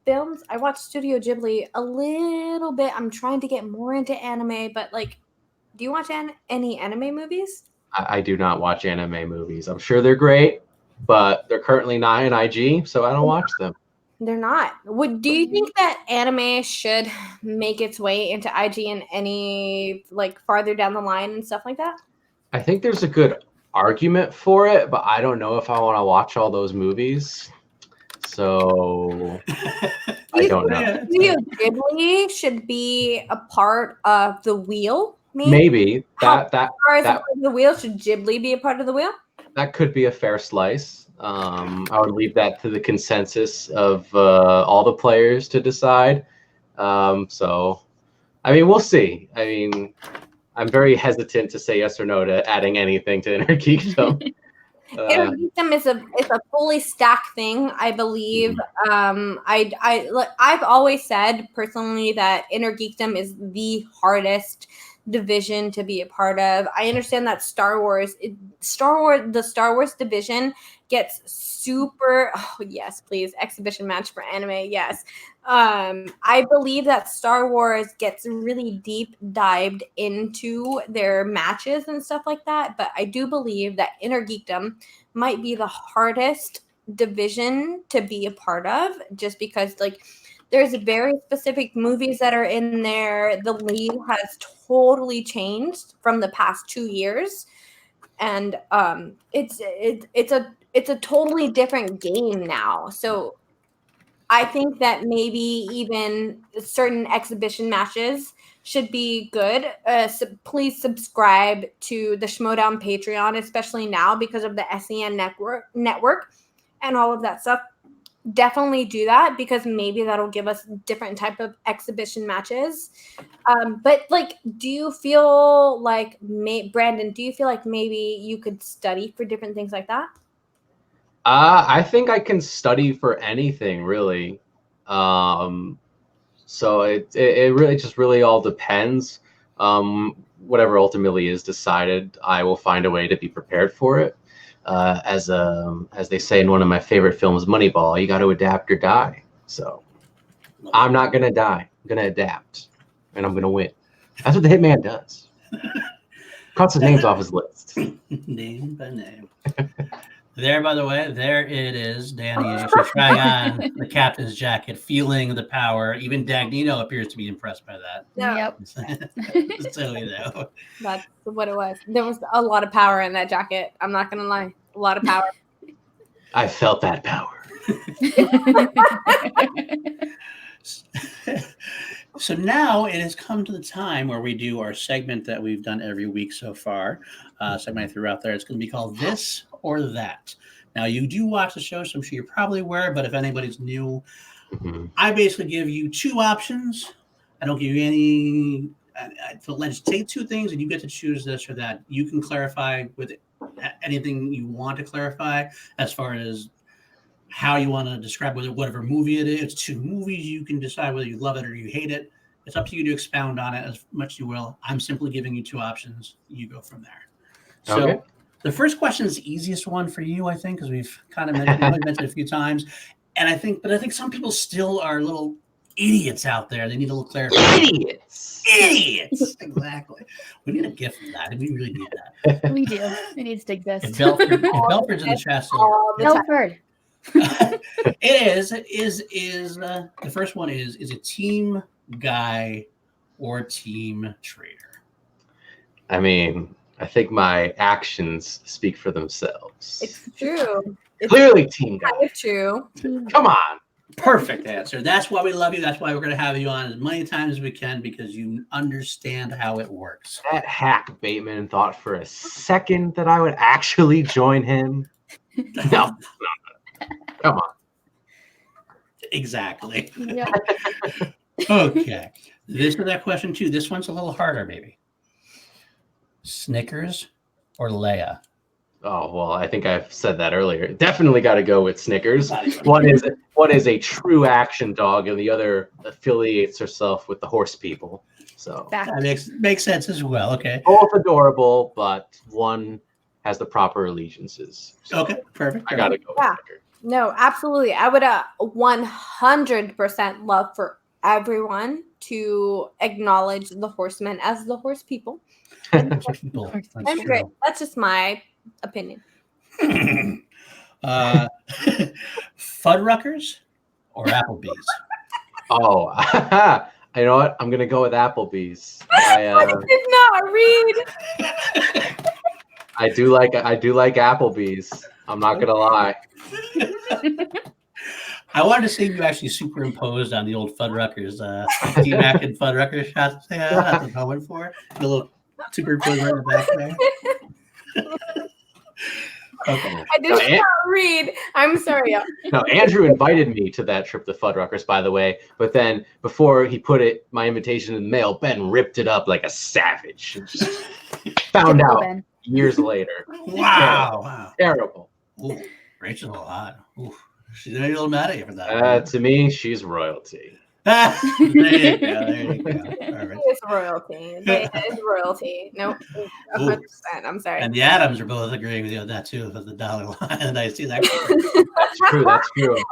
films? I watch Studio Ghibli a little bit. I'm trying to get more into anime, but like, do you watch any anime movies? I do not watch anime movies. I'm sure they're great, but they're currently not in IG, so I don't watch them. They're not. Do you think that anime should make its way into IGN any like farther down the line and stuff like that? I think there's a good argument for it, but I don't know if I want to watch all those movies. So I don't know. Studio Ghibli should be a part of the wheel. Maybe that the wheel, should Ghibli be a part of the wheel? That could be a fair slice. I would leave that to the consensus of all the players to decide. So, I mean, we'll see. I mean, I'm very hesitant to say yes or no to adding anything to Inner Geekdom. Inner Geekdom is a fully stacked thing, I believe. I've always said personally that Inner Geekdom is the hardest division to be a part of. I understand that the Star Wars division gets super. Oh yes, please, exhibition match for anime. Yes, I believe that Star Wars gets really deep dived into their matches and stuff like that. But I do believe that Inner Geekdom might be the hardest division to be a part of, just because like there's very specific movies that are in there. The league has totally changed from the past 2 years, and it's a totally different game now. So I think that maybe even certain exhibition matches should be good. Please subscribe to the Schmodown Patreon, especially now because of the SEN network and all of that stuff. Definitely do that, because maybe that'll give us different type of exhibition matches. But like, do you feel like Brandon, do you feel like maybe you could study for different things like that? I think I can study for anything, really. So it really just really all depends. Whatever ultimately is decided, I will find a way to be prepared for it. As they say in one of my favorite films, Moneyball, you got to adapt or die. So I'm not gonna die. I'm gonna adapt, and I'm gonna win. That's what the Hitman does. Cuts his names off his list. Name by name. There, by the way, there it is. Danny is actually trying on the captain's jacket, feeling the power. Even Dagnino appears to be impressed by that. Yep. So, you know. That's what it was. There was a lot of power in that jacket. I'm not going to lie. A lot of power. I felt that power. So now it has come to the time where we do our segment that we've done every week so far. Segment I threw out there. It's going to be called This or That. Now, you do watch the show, so I'm sure you're probably aware, but if anybody's new, I basically give you two options. I don't give you any. Let's take two things, and you get to choose this or that. You can clarify with anything you want to clarify as far as how you want to describe whatever movie it is. It's two movies. You can decide whether you love it or you hate it. It's up to you to expound on it as much as you will. I'm simply giving you two options. You go from there. So okay. The first question is the easiest one for you, I think, because we've kind of mentioned it a few times. And I think some people still are little idiots out there. They need a little clarification. Idiots. Exactly. We need a gift for that. We really need that. We do. It needs to exist. If Belford's in the chat, so Belford. The first one is a team guy or team trader? I mean, I think my actions speak for themselves. It's true. Clearly team guy. It's true. Come on. Perfect answer. That's why we love you. That's why we're going to have you on as many times as we can, because you understand how it works. That hack Bateman thought for a second that I would actually join him. No. Come on. Exactly. Yep. Okay. This or that question too. This one's a little harder, maybe. Snickers or Leia? Oh, well, I think I've said that earlier. Definitely got to go with Snickers. One is a true action dog, and the other affiliates herself with the horse people. So that makes sense as well. Okay. Both adorable, but one has the proper allegiances. So okay, perfect. I got to go with Snickers. No, absolutely. I would 100% love for everyone to acknowledge the horsemen as the horse people. And great. That's just my opinion. Fuddruckers or Applebee's? Oh, you know what? I'm gonna go with Applebee's. I did not read. I do like Applebee's. I'm not gonna lie. I wanted to see you actually superimposed on the old Fuddruckers, D-Mac and Fuddruckers shots. Yeah, that's what I'm going for. The little superimposed right in the back there. Okay. I did not read. I'm sorry. Y'all. No, Andrew invited me to that trip to Fuddruckers, by the way. But then before he put my invitation in the mail, Ben ripped it up like a savage. Found out years later. Wow. Terrible. Ooh, Rachel's a lot. Ooh, she's a little mad at you for that. To me, she's royalty. There you go. All right. It's royalty. It's royalty. No, 100%. I'm sorry. And the Adams are both agreeing with you on that too, with the dollar line. And I see that. That's true.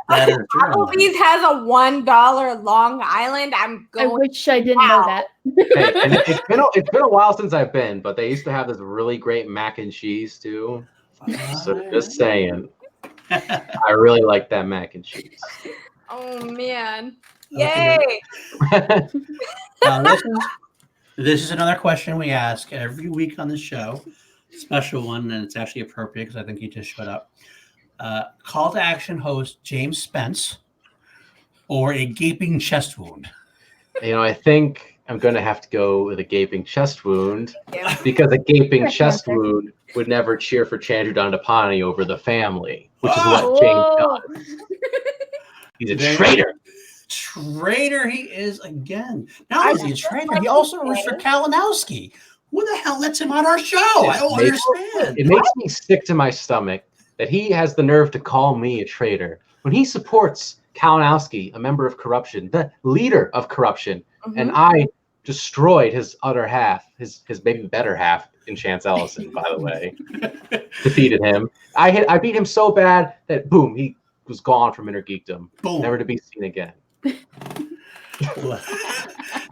That is true. Applebee's has a $1 Long Island. I'm going. I wish I didn't know that. Hey, and it's been a while since I've been, but they used to have this really great mac and cheese too. So just saying, I really like that mac and cheese. Oh man. Yay! Now, this is another question we ask every week on the show. Special one, and it's actually appropriate because I think he just showed up. Call to action host James Spence or a gaping chest wound? I think I'm going to have to go with a gaping chest wound because a gaping chest wound would never cheer for Chandru Dandapani over the family, which is what James does. He's a traitor. Traitor he is again. Not only is he a traitor, he also works for Kalinowski. Who the hell lets him on our show? I don't understand. It makes me sick to my stomach that he has the nerve to call me a traitor when he supports Kalinowski, a member of corruption, the leader of corruption, and I destroyed his other half, his maybe better half in Chance Ellison, by the way. Defeated him. I beat him so bad that boom, he was gone from Inner Geekdom, never to be seen again.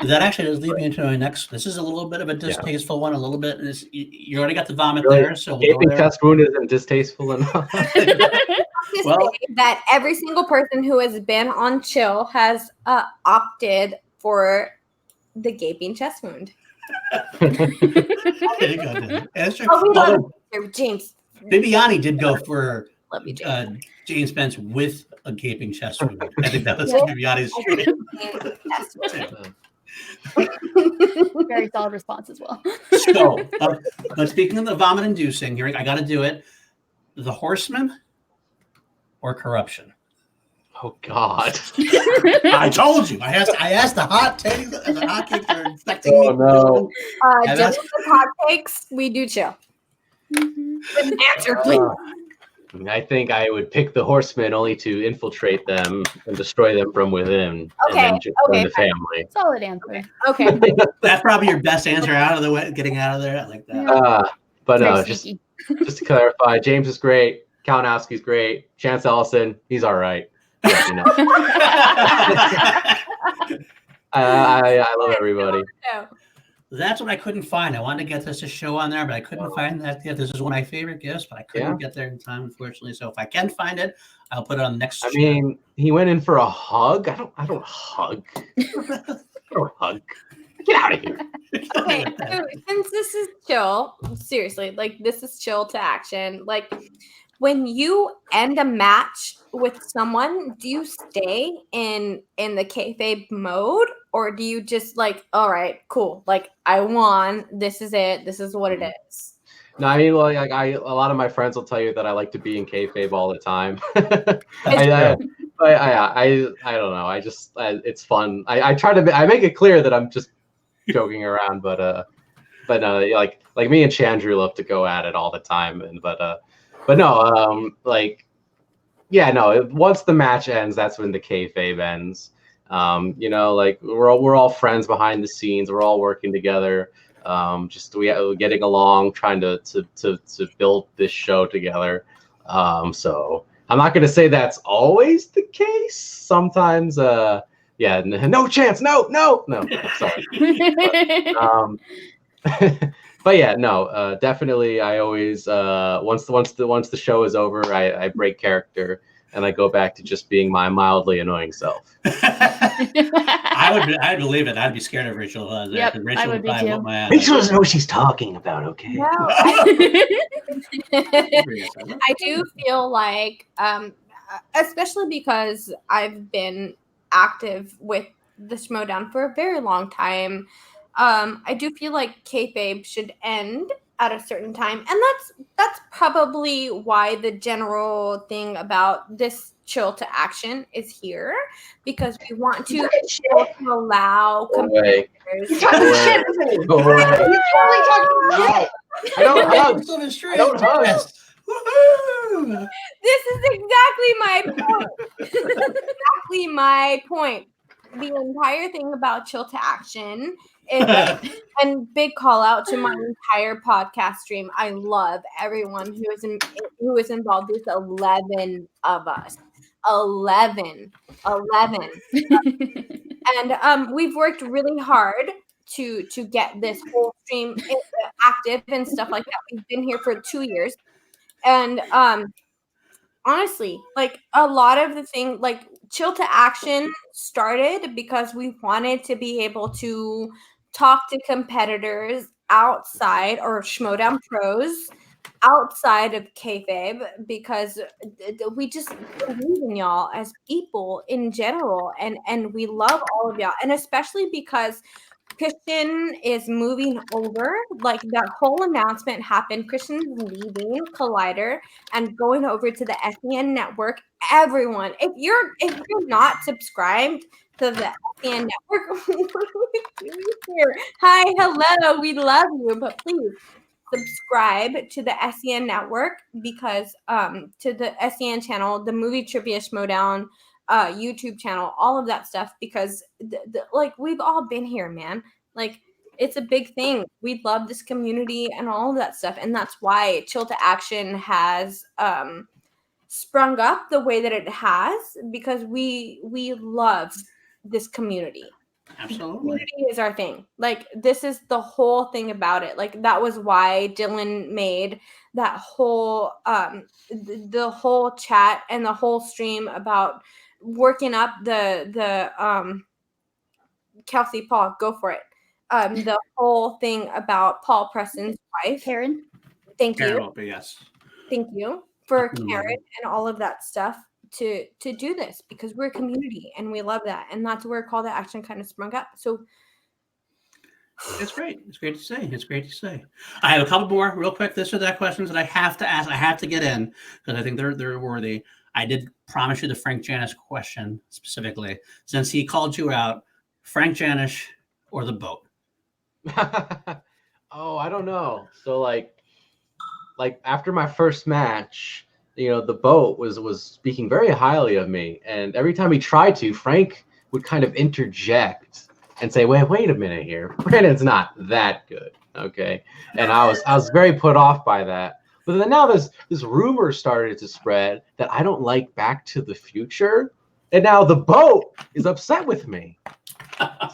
That actually does lead me into my next. This is a little bit of a distasteful one, a little bit. You already got the vomit there, so gaping chest wound isn't distasteful enough. That every single person who has been on Chill has opted for the gaping chest wound. There you go, James. Bibiani did go for Love you, James. James Spence with a gaping chest wound. I think that was Bibiani's Very solid response as well. So, but speaking of the vomit inducing, here I got to do it. The Horseman or corruption? Oh God! I told you. I asked the hot takes. The hot takes are infecting me. Oh no! Just with hot takes, we do Chill. An answer, please. I think I would pick the Horsemen only to infiltrate them and destroy them from within, and then just join the family. Solid answer. Okay. That's probably your best answer out of the way, getting out of there. I like that. But no, just to clarify, James is great. Kalinowski's great. Chance Ellison, he's all right. Yeah, I love everybody. That's what I couldn't find. I wanted to get this a show on there, but I couldn't find that gift. This is one of my favorite gifts, but I couldn't get there in time, unfortunately. So if I can find it, I'll put it on the next show. I mean, he went in for a hug. I don't hug. I don't hug. Get out of here. Okay, so since this is Chill, seriously, like this is Chill to action. Like when you end a match with someone, do you stay in the kayfabe mode, or do you just like, all right, cool, like I won, this is it, this is what it is? No, I mean, like a lot of my friends will tell you that I like to be in kayfabe all the time. I don't know. I just it's fun. I try to I make it clear that I'm just joking around, but no, like me and Chandru love to go at it all the time, and but no, once the match ends, that's when the kayfabe ends. Like we're all friends behind the scenes. We're all working together. We're getting along, trying to build this show together. So I'm not going to say that's always the case. Sometimes, no chance. No. Sorry. But yeah, no, definitely. I always once the show is over, I break character. and I go back to just being my mildly annoying self. I'd believe it. I'd be scared of Rachel. Yep, Rachel I would be probably too. whoop my ass. Rachel doesn't know what she's talking about, okay? No, I do feel like, especially because I've been active with the Schmodown for a very long time, I do feel like kayfabe should end at a certain time, and that's probably why the general thing about this chill to action is here, because we want to allow Go away. competitors. Talking shit. Go away. You're totally talking shit. I don't hug. I don't hug. Woohoo! This is exactly my point. This is exactly my point. The entire thing about chill to action is, and big call out to my entire podcast stream. I love everyone who is involved. There's 11 of us. 11. And we've worked really hard to get this whole stream active and stuff like that. We've been here for 2 years. And honestly, like a lot of the thing, like chill to action started because we wanted to be able to talk to competitors outside, or Schmodown pros outside of kayfabe, because we just believe in y'all as people in general, and we love all of y'all, and especially because Christian is moving over. Like that whole announcement happened. Christian's leaving Collider and going over to the SEN network. Everyone, if you're not subscribed to the SEN network, here. Hi, hello, we love you, but please subscribe to the SEN network, because to the SEN channel, the Movie Trivia Schmodown YouTube channel, all of that stuff, because like we've all been here, man. Like it's a big thing. We love this community and all of that stuff, and that's why Chill to Action has sprung up the way that it has, because we love this community. Absolutely. Community is our thing. Like this is the whole thing about it. Like that was why Dylan made that whole the whole chat and the whole stream about working up the Kelsey, Paul, go for it. The whole thing about Paul Preston's wife. Karen. Thank you. Karen will be, yes. Thank you for Karen and all of that stuff to do this, because we're a community and we love that, and that's where Call to Action kind of sprung up. So it's great. It's great to say. It's great to say. I have a couple more real quick this or that questions that I have to ask. I have to get in because I think they're worthy. I did promise you the Frank Janis question specifically, since he called you out. Frank Janis or the boat? Oh, I don't know. So like after my first match, the boat was speaking very highly of me, and every time he tried to, Frank would kind of interject and say, wait a minute here, Brandon's not that good, okay? And I was very put off by that. But then now this rumor started to spread that I don't like Back to the Future, and now the boat is upset with me.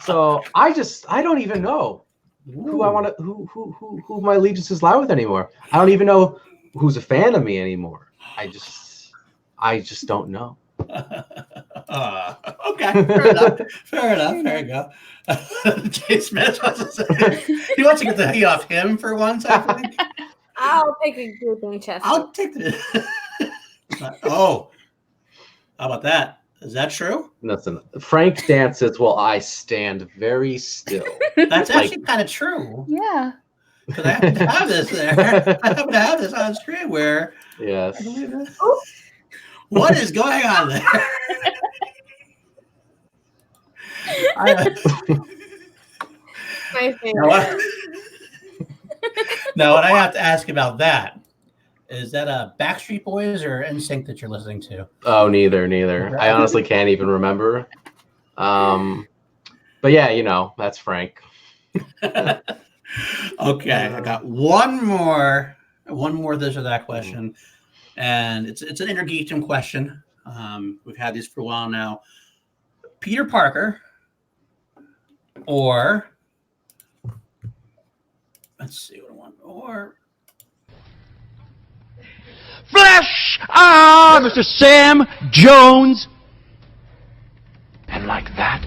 So I don't even know who I want to who my allegiances lie with anymore. I don't even know who's a fan of me anymore. I just don't know. Okay, fair enough. There you go. Jay Smith wants to say, he wants to get the heat off him for once, I think. I'll take a grouping chest. I'll take the. Oh, how about that? Is that true? Listen, Frank dances while I stand very still. That's actually kind of true. Yeah. Because I happen to have this there. I happen to have this on screen where. Yes. What is going on there? My favorite. Now, what I have to ask about that is that Backstreet Boys or NSYNC that you're listening to? Oh, neither. I honestly can't even remember. But yeah, that's Frank. Okay, I got one more this or that question, and it's an inner geekdom question. We've had these for a while now. Peter Parker or let's see what I want, or flesh. Ah, Mr. Sam Jones. And like that,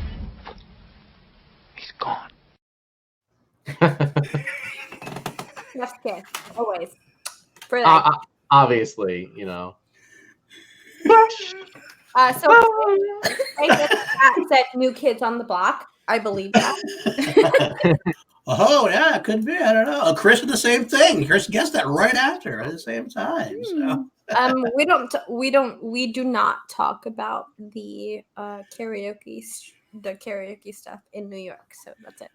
he's gone. Chef's kiss, always. For that. Obviously, you know. So I said New Kids on the Block. I believe that. Oh yeah, it could be. I don't know. Chris did the same thing. Chris guessed that right after at the same time. So. We do not talk about the karaoke stuff in New York. So that's it.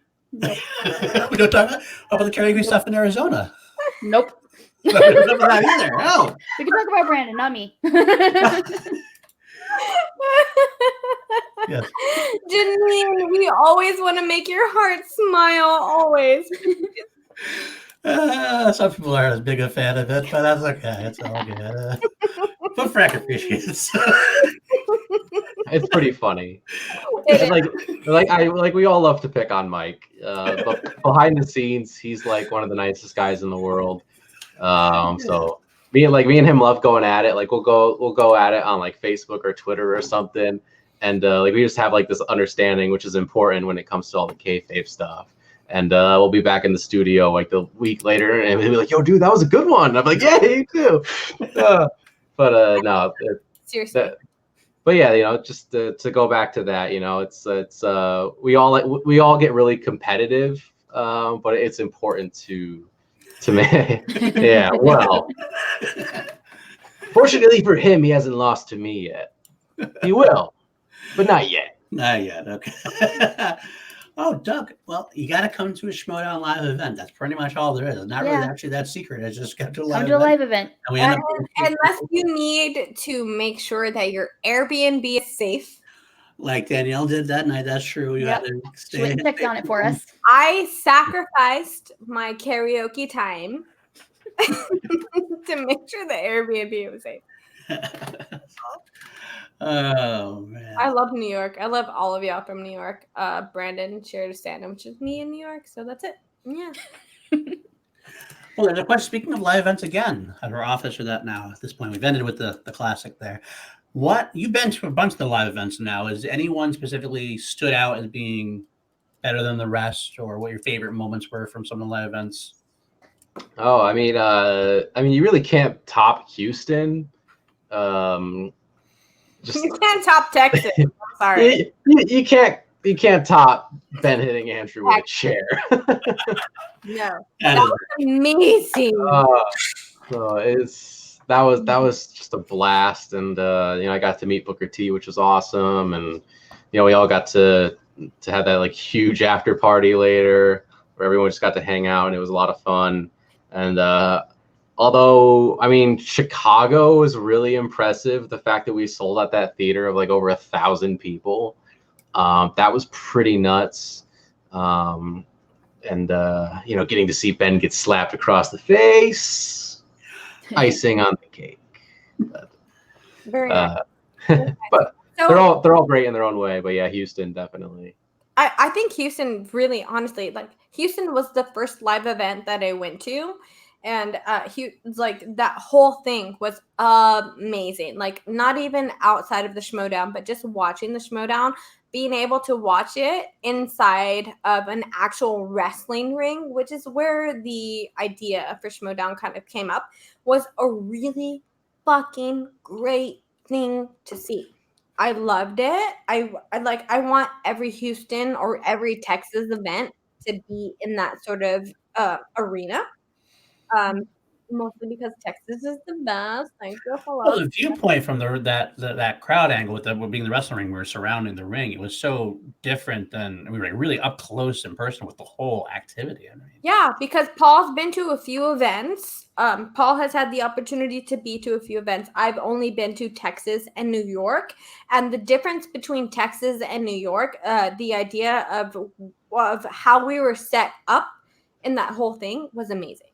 We don't talk about the karaoke stuff in Arizona. Nope. We don't talk about that either. No. We can talk about Brandon, not me. Yes. Janine, we always want to make your heart smile. Always. Some people aren't as big a fan of it, but that's okay. It's all good. But Frank appreciates. It's pretty funny. We all love to pick on Mike, but behind the scenes, he's like one of the nicest guys in the world. So me and him love going at it. Like we'll go at it on like Facebook or Twitter or something, and like we just have like this understanding, which is important when it comes to all the kayfabe stuff. And we'll be back in the studio like the week later, and he'll be like, "Yo, dude, that was a good one." I'm like, "Yeah, you too." But no, seriously. But yeah, you know, just to go back to that, you know, it's we all get really competitive, but it's important to make. Yeah, well, fortunately for him, he hasn't lost to me yet. He will, but not yet. Not yet. Okay. Oh, Doug. Well, you got to come to a Schmodown live event. That's pretty much all there is. It's not really actually that secret. It's just got to a live event. And we end up unless you need to make sure that your Airbnb is safe. Like Danielle did that night. That's true. You Yep. had to She went and checked on it for us. I sacrificed my karaoke time to make sure the Airbnb was safe. Oh man, I love New York. I love all of y'all from New York. Brandon shared a sandwich with me in New York, so that's it. Yeah. Well, there's a question. Speaking of live events again, at our office or that now. At this point, we've ended with the classic there. What you've been to a bunch of the live events now? Is anyone specifically stood out as being better than the rest, or what your favorite moments were from some of the live events? Oh, I mean, you really can't top Houston. You can't top Texas. I'm sorry. You can't top Ben hitting Andrew with a chair. No, that was amazing. So that was just a blast, and I got to meet Booker T, which was awesome, and we all got to have that like huge after party later where everyone just got to hang out, and it was a lot of fun. And although, I mean, Chicago was really impressive. The fact that we sold out that theater of like over 1,000 people, that was pretty nuts. And getting to see Ben get slapped across the face, icing on the cake. But, Very nice. But So, they're all great in their own way. But yeah, Houston definitely. I think Houston really, honestly, like Houston was the first live event that I went to. And that whole thing was amazing. Like not even outside of the Schmodown, but just watching the Schmodown, being able to watch it inside of an actual wrestling ring, which is where the idea for Schmodown kind of came up, was a really fucking great thing to see. I loved it. I want every Houston or every Texas event to be in that sort of arena. Mostly because Texas is the best. Thank you. Well, the viewpoint from that crowd angle with being the wrestling ring, we were surrounding the ring. It was so different than we were really up close in person with the whole activity. I mean, yeah, because Paul's been to a few events. Paul has had the opportunity to be to a few events. I've only been to Texas and New York, and the difference between Texas and New York, the idea of how we were set up in that whole thing was amazing.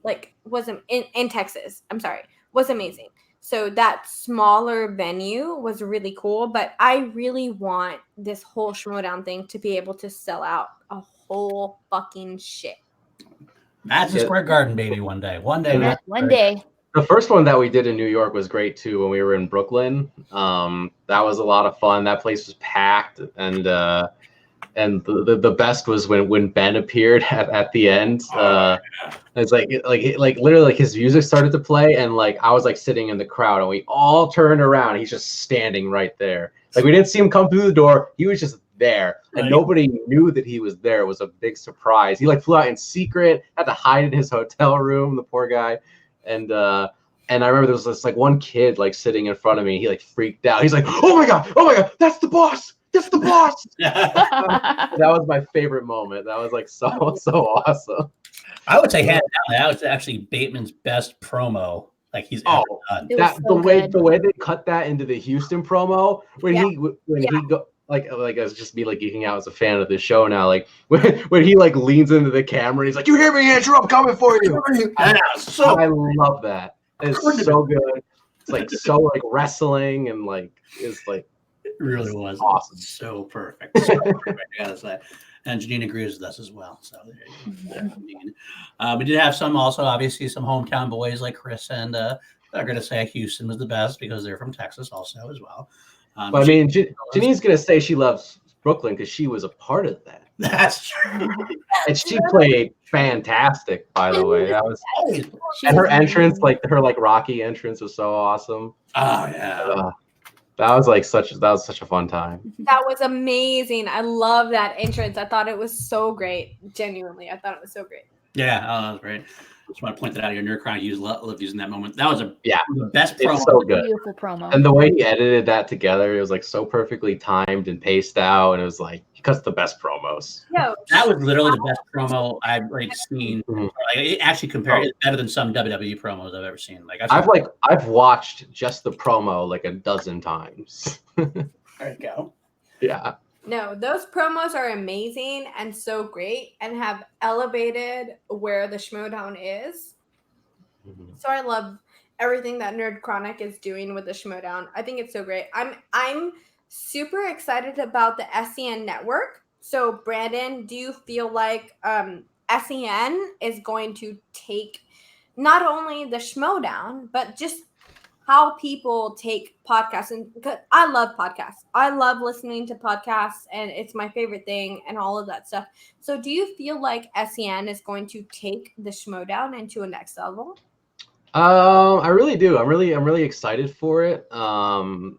Like wasn't in Texas. I'm sorry, was amazing. So that smaller venue was really cool, but I really want this whole Schmodown thing to be able to sell out a whole fucking shit. Madison Square Garden, baby, one day. One day. The first one that we did in New York was great too when we were in Brooklyn. That was a lot of fun. That place was packed, and the best was when Ben appeared at the end. It's like literally like his music started to play, and like I was like sitting in the crowd, and we all turned around. He's just standing right there. Like we didn't see him come through the door. He was just there, and nobody knew that he was there. It was a big surprise. He like flew out in secret, had to hide in his hotel room. The poor guy. And I remember there was this like one kid like sitting in front of me. He like freaked out. He's like, oh my god, that's the boss. That's the boss. That was my favorite moment. That was like so awesome. I would say hands down, that was actually Bateman's best promo like he's ever done. The way they cut that into the Houston promo when he go like I was just be like geeking out as a fan of the show now. Like when he like leans into the camera, and he's like, "You hear me, Andrew? I'm coming for you." I love that. It's so good. It's like so like wrestling and like it's like it really was awesome. So perfect. So perfect, I gotta say. And Janine agrees with us as well. So there you go. We did have some also, obviously, some hometown boys like Chris and I'm going to say Houston was the best because they're from Texas also as well. But I mean, Janine's going to say she loves Brooklyn because she was a part of that. That's true. And she played fantastic, by the way. That was and her entrance, like her like Rocky entrance was so awesome. Oh yeah. That was such a fun time. That was amazing. I love that entrance. I thought it was so great. Genuinely, I thought it was so great. Yeah, that was great. I just want to point that out here. Nerd Crowd love using that moment. That was the best promo. It's so good. Beautiful promo. And the way he edited that together, it was like so perfectly timed and paced out, and it was like he cuts the best promos. No, that was literally the best promo I've like seen. Mm-hmm. Like, it actually compared it better than some WWE promos I've ever seen. Like I've watched just the promo like a dozen times. There you go. Yeah. No, those promos are amazing and so great and have elevated where the Schmodown is. Mm-hmm. So I love everything that Nerd Chronic is doing with the Schmodown. I think it's so great. I'm super excited about the SEN network. So Brandon, do you feel like SEN is going to take not only the Schmodown, but just how people take podcasts? And I love podcasts. I love listening to podcasts, and it's my favorite thing and all of that stuff. So do you feel like SEN is going to take the Schmodown into a next level? I really do. I'm really excited for it. I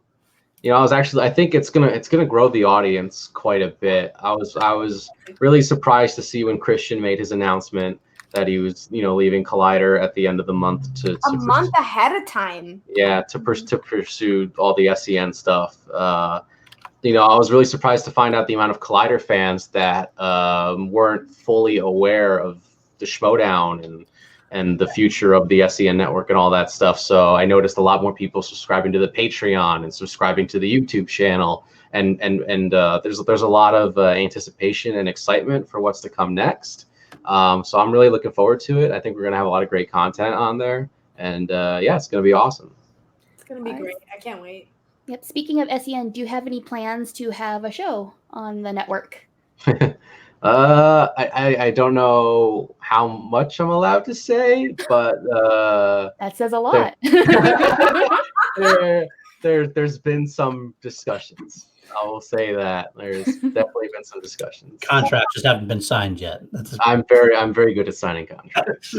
think it's gonna grow the audience quite a bit. I was really surprised to see when Christian made his announcement that he was, leaving Collider at the end of the month to month ahead of time. Yeah, to pursue all the SEN stuff. I was really surprised to find out the amount of Collider fans that weren't fully aware of the Schmodown and the future of the SEN network and all that stuff. So I noticed a lot more people subscribing to the Patreon and subscribing to the YouTube channel. And there's a lot of anticipation and excitement for what's to come next. So I'm really looking forward to it. I think we're going to have a lot of great content on there. And it's going to be awesome. It's going to be great. I can't wait. Yep. Speaking of SEN, do you have any plans to have a show on the network? I don't know how much I'm allowed to say, but that says a lot. There's been some discussions. I will say that there's definitely been some discussions. Contracts just haven't been signed yet. I'm very good at signing contracts.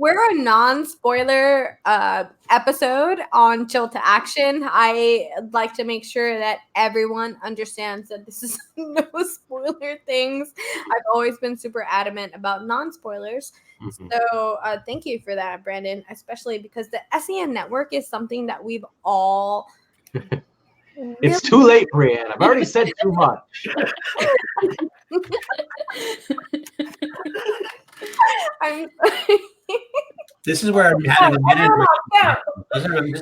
We're a non-spoiler episode on Chill to Action. I like to make sure that everyone understands that this is no spoiler things. I've always been super adamant about non-spoilers. Mm-hmm. So thank you for that, Brandon, especially because the SEN network is something that we've all... It's too late, Brianne. I've already said too much. I'm sorry. This is where having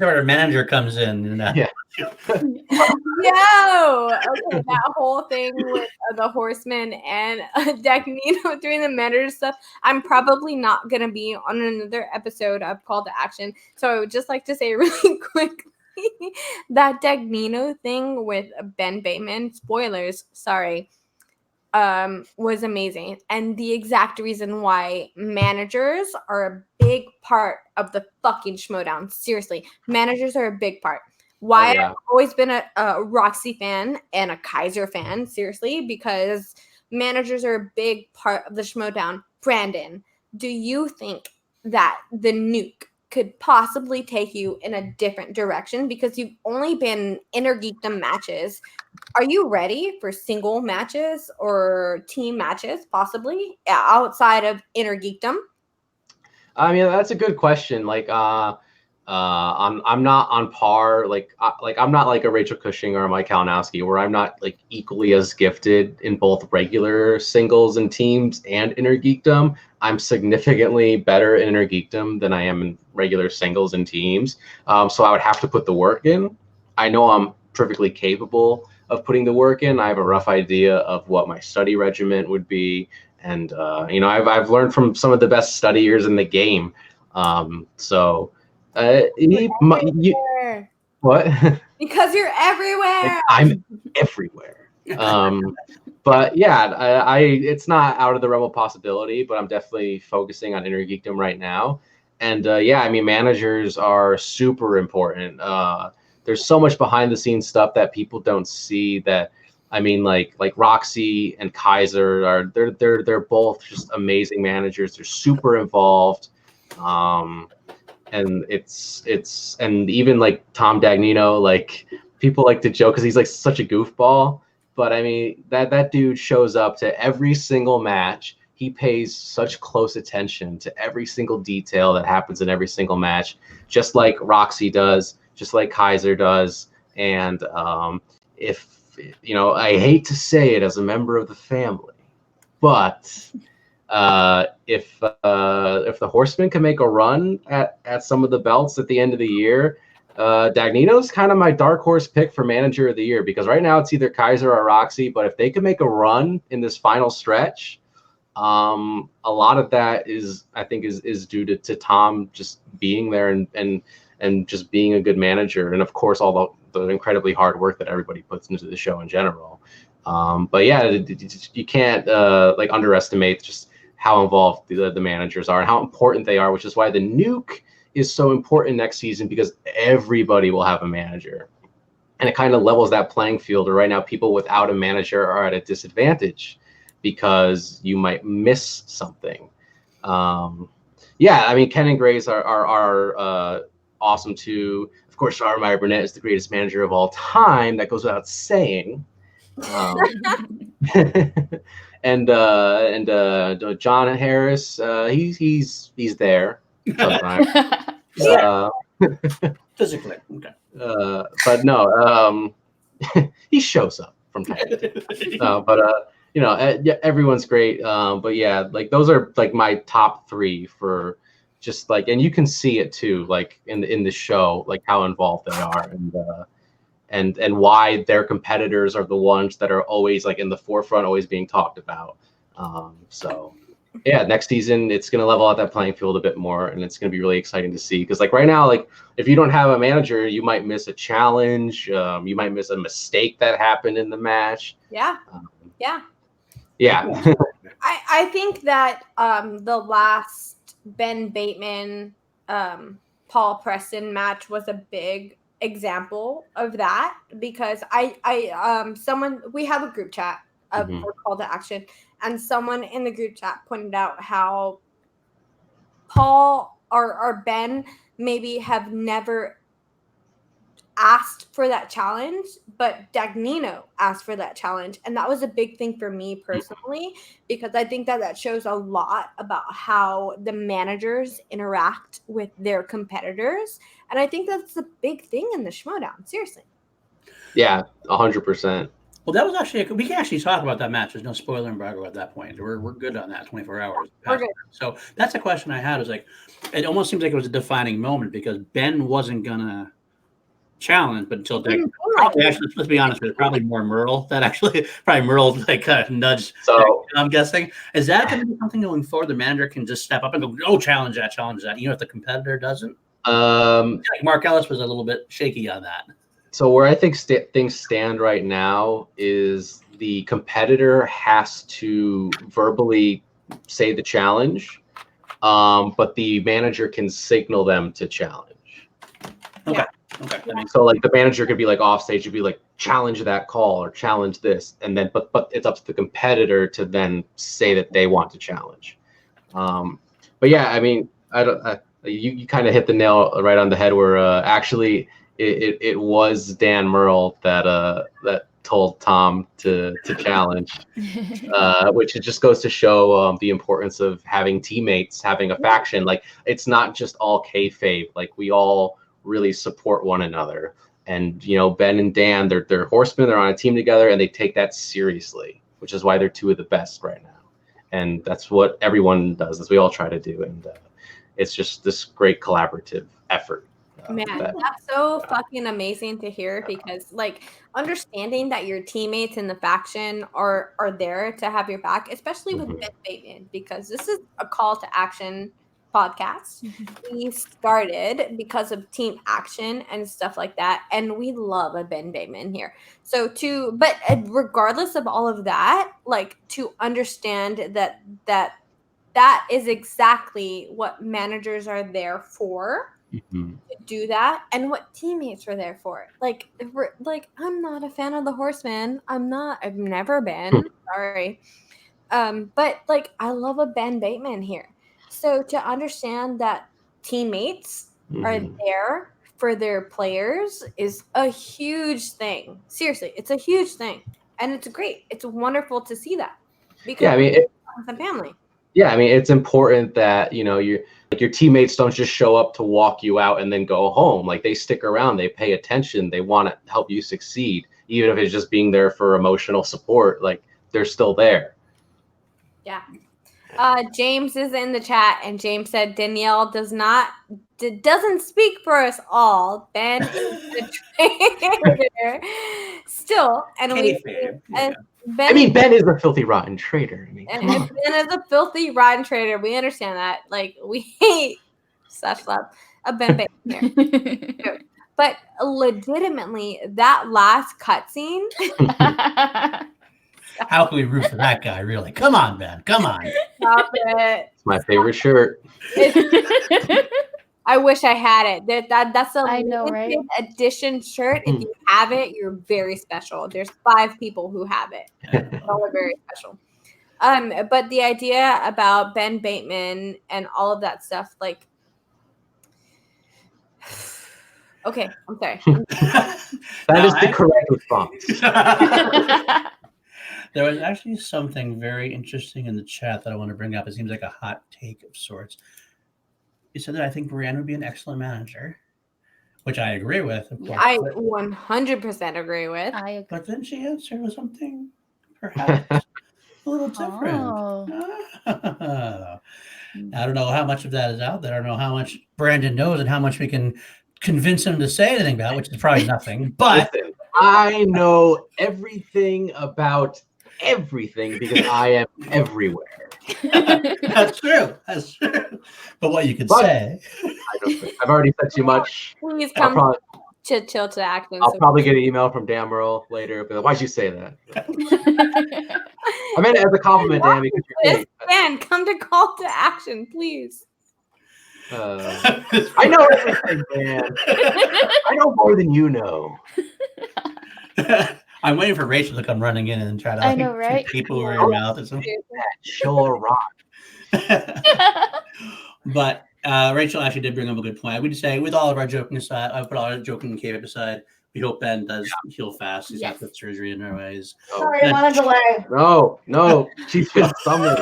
a manager comes in. Yeah. Okay, that whole thing with the Horseman and Dagnino doing the manager stuff. I'm probably not gonna be on another episode of Call to Action. So I would just like to say really quick. That Dagnino thing with Ben Bateman, spoilers, sorry. was amazing, and the exact reason why managers are a big part of the fucking Schmodown. Seriously, managers are a big part. Why I've always been a Roxy fan and a Kaiser fan, seriously, because managers are a big part of the Schmodown. Brandon, do you think that the nuke could possibly take you in a different direction? Because you've only been Inner Geekdom matches. Are you ready for single matches or team matches, possibly outside of Inner Geekdom? I mean, that's a good question. Like, I'm not on par. Like I'm not like a Rachel Cushing or a Mike Kalinowski, where I'm not like equally as gifted in both regular singles and teams and Inner Geekdom. I'm significantly better in Inner Geekdom than I am in regular singles and teams. So I would have to put the work in. I know I'm perfectly capable of putting the work in. I have a rough idea of what my study regimen would be. And, you know, I've learned from some of the best studiers in the game. What? Because you're everywhere. I'm everywhere. But yeah, I it's not out of the realm of possibility, but I'm definitely focusing on Inner Geekdom right now. And yeah, I mean, managers are super important. There's so much behind the scenes stuff that people don't see. That I mean, like Roxy and Kaiser are they're both just amazing managers. They're super involved. And it's and even like Tom Dagnino, like people like to joke because he's like such a goofball. But I mean, that dude shows up to every single match. He pays such close attention to every single detail that happens in every single match, just like Roxy does, just like Kaiser does. And if you know, I hate to say it as a member of the family, but if the Horseman can make a run at some of the belts at the end of the year, Dagnino's kind of my dark horse pick for manager of the year, because right now it's either Kaiser or Roxy. But if they can make a run in this final stretch, a lot of that is, I think, is due to Tom just being there and just being a good manager, and of course all the incredibly hard work that everybody puts into the show in general. But yeah, you can't like underestimate just how involved the managers are and how important they are, which is why the nuke is so important next season, because everybody will have a manager, and it kind of levels that playing field. Right now, people without a manager are at a disadvantage because you might miss something. Yeah, I mean, Ken and Grace are awesome too. Of course, Shara Meyer Burnett is the greatest manager of all time. That goes without saying. And John Harris, he's there sometimes. Physically, okay. But no, he shows up from time to time. But you know, everyone's great. But yeah, like those are like my top three for just like, and you can see it too, like in the show, like how involved they are, and why their competitors are the ones that are always like in the forefront, always being talked about. So yeah, next season it's going to level out that playing field a bit more, and it's going to be really exciting to see, because like right now, like if you don't have a manager, you might miss a challenge, you might miss a mistake that happened in the match. Yeah. I think that the last Ben Bateman Paul Preston match was a big example of that, because someone, we have a group chat of our call to action, and someone in the group chat pointed out how Paul or Ben maybe have never asked for that challenge, but Dagnino asked for that challenge, and that was a big thing for me personally, because I think that shows a lot about how the managers interact with their competitors, and I think that's the big thing in the Schmodown. Seriously. Yeah, 100%. Well, that was actually we can actually talk about that match. There's no spoiler embargo at that point. We're good on that. 24 hours. We're good. So that's a question I had. Is like, it almost seems like it was a defining moment, because Ben wasn't gonna challenge, but until probably, actually, let's be honest with it, probably more Merle. That actually probably Merle like kind of nudged. So I'm guessing, is that going to be something going forward? The manager can just step up and go, "Oh, challenge that." You know, if the competitor doesn't. Like Mark Ellis was a little bit shaky on that. So where I think things stand right now is the competitor has to verbally say the challenge, but the manager can signal them to challenge. Okay. Okay. So like the manager could be like off stage, you'd be like, challenge that call or challenge this, and then but it's up to the competitor to then say that they want to challenge. But yeah, I mean, you kind of hit the nail right on the head. Where actually it was Dan Merle that told Tom to challenge, which it just goes to show the importance of having teammates, having a faction. Like it's not just all kayfabe. Like we all really support one another. And you know, Ben and Dan, they're horsemen. They're on a team together, and they take that seriously, which is why they're two of the best right now. And that's what everyone does, as we all try to do. And it's just this great collaborative effort. Man, that's so fucking amazing to hear, because like understanding that your teammates in the faction are there to have your back, especially with Ben Bateman, because this is a call to action podcast. We started because of team action and stuff like that, and we love a Ben Bateman here. So but regardless of all of that, like to understand that is exactly what managers are there for. To do that, and what teammates are there for. Like I'm not a fan of the Horseman. I've never been. Sorry. But like I love a Ben Bateman here. So to understand that teammates are there for their players is a huge thing. Seriously, it's a huge thing. And it's great. It's wonderful to see that. Because I mean, it's a family. Yeah, I mean, it's important that, you know, your teammates don't just show up to walk you out and then go home. Like they stick around, they pay attention, they want to help you succeed, even if it's just being there for emotional support. Like they're still there. Yeah. James is in the chat, and James said Danielle doesn't speak for us all. Ben is the traitor still, and Ben is a filthy, rotten traitor. I mean, and Ben is a filthy, rotten traitor. We understand that. Like we hate such love a Ben Bateman here. But legitimately, that last cutscene. How can we root for that guy, really? Come on, Ben. Come on. Stop it. It's my favorite shirt. I wish I had it. That's a I know, limited right? edition shirt. If you have it, you're very special. There's 5 people who have it. All are very special. But the idea about Ben Bateman and all of that stuff, like, okay, I'm sorry. That is the correct response. There was actually something very interesting in the chat that I want to bring up. It seems like a hot take of sorts. You said that I think Brienne would be an excellent manager, which I agree with. Of course, I 100% agree with. I agree. But then she answered with something perhaps a little different. Oh. I don't know how much of that is out there. I don't know how much Brandon knows and how much we can convince him to say anything about, which is probably nothing. But listen, I know everything about everything because I am everywhere. That's true. That's true. But what you could say, I've already said too much. Please come to chill to action. I'll probably get an email from Dan Merle later. But why'd you say that? I meant it as a compliment, Dan, because you're gay. Dan, come to call to action, please. I know everything, Dan. I know more than you know. I'm waiting for Rachel to come running in and try to I know, right? people over your mouth or something. Sure rock. But Rachel actually did bring up a good point. I would say, with all of our joking aside, I put all our joking and cave aside. We hope Ben does heal fast. He's not got surgery in our ways. Sorry, I'm on a delay. No, she's been summoned.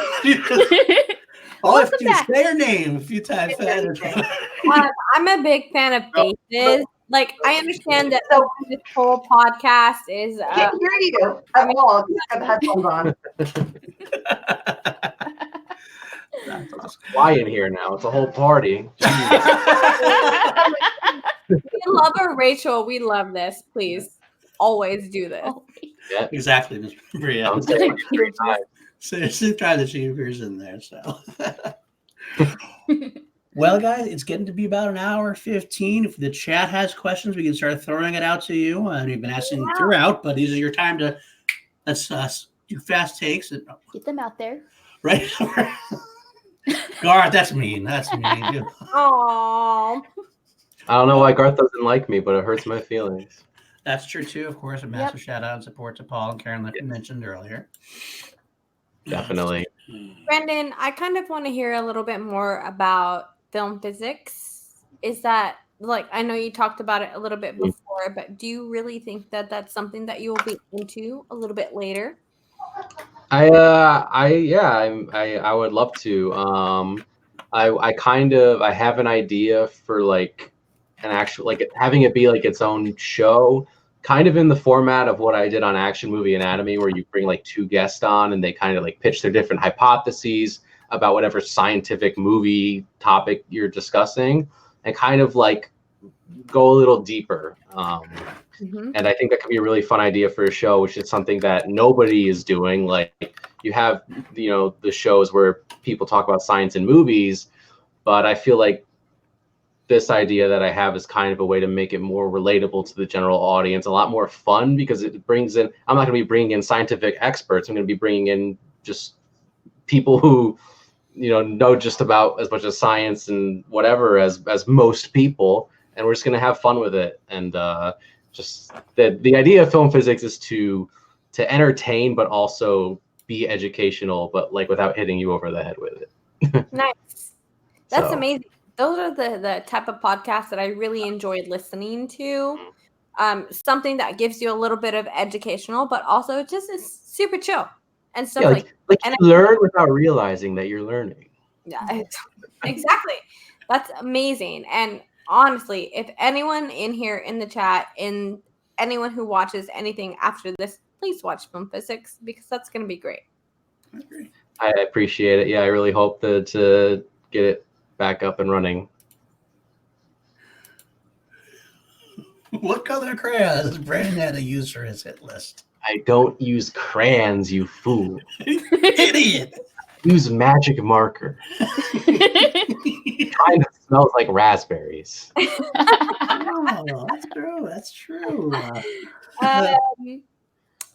All I have to do is say her name a few times. I'm a big fan of faces. Like, I understand that this whole podcast is. Can't hear you at all. I've got headphones on. It's quiet in here now. It's a whole party. We love her, Rachel. We love this. Please, always do this. Yeah, exactly, Miss Bria. So it's the time that she appears in there. So, well, guys, it's getting to be about an hour 15. If the chat has questions, we can start throwing it out to you. And we've been asking throughout, but these are your time to let's do fast takes. And, Get them out there. right. Garth, that's mean. That's mean. Dude. Oh, I don't know why Garth doesn't like me, but it hurts my feelings. That's true too. Of course, a massive shout out and support to Paul and Karen, like we mentioned earlier. Definitely. Brandon, I kind of want to hear a little bit more about film physics. Is that like, I know you talked about it a little bit before, but do you really think that that's something that you will be into a little bit later? I would love to. I have an idea for like an actual, like having it be like its own show, kind of in the format of what I did on Action Movie Anatomy, where you bring like two guests on and they kind of like pitch their different hypotheses about whatever scientific movie topic you're discussing, and kind of like go a little deeper. And I think that could be a really fun idea for a show, which is something that nobody is doing. Like you have, the shows where people talk about science in movies, but I feel like this idea that I have is kind of a way to make it more relatable to the general audience, a lot more fun, because it brings in, I'm not going to be bringing in scientific experts. I'm going to be bringing in just people who, know just about as much as science and whatever as most people. And we're just going to have fun with it. And just the idea of film physics is to entertain, but also be educational, but like without hitting you over the head with it. Nice. That's amazing. Those are the type of podcasts that I really enjoyed listening to. Something that gives you a little bit of educational, but also just is super chill and stuff like you learn without realizing that you're learning. Yeah, exactly. That's amazing. And honestly, if anyone in here in the chat, and anyone who watches anything after this, please watch Film Physics, because that's going to be great. I appreciate it. Yeah, I really hope to get it back up and running. What color crayons does Brandon had to use for his hit list? I don't use crayons, you fool. Idiot. Use magic marker. It kind of smells like raspberries. Oh, that's true. That's true.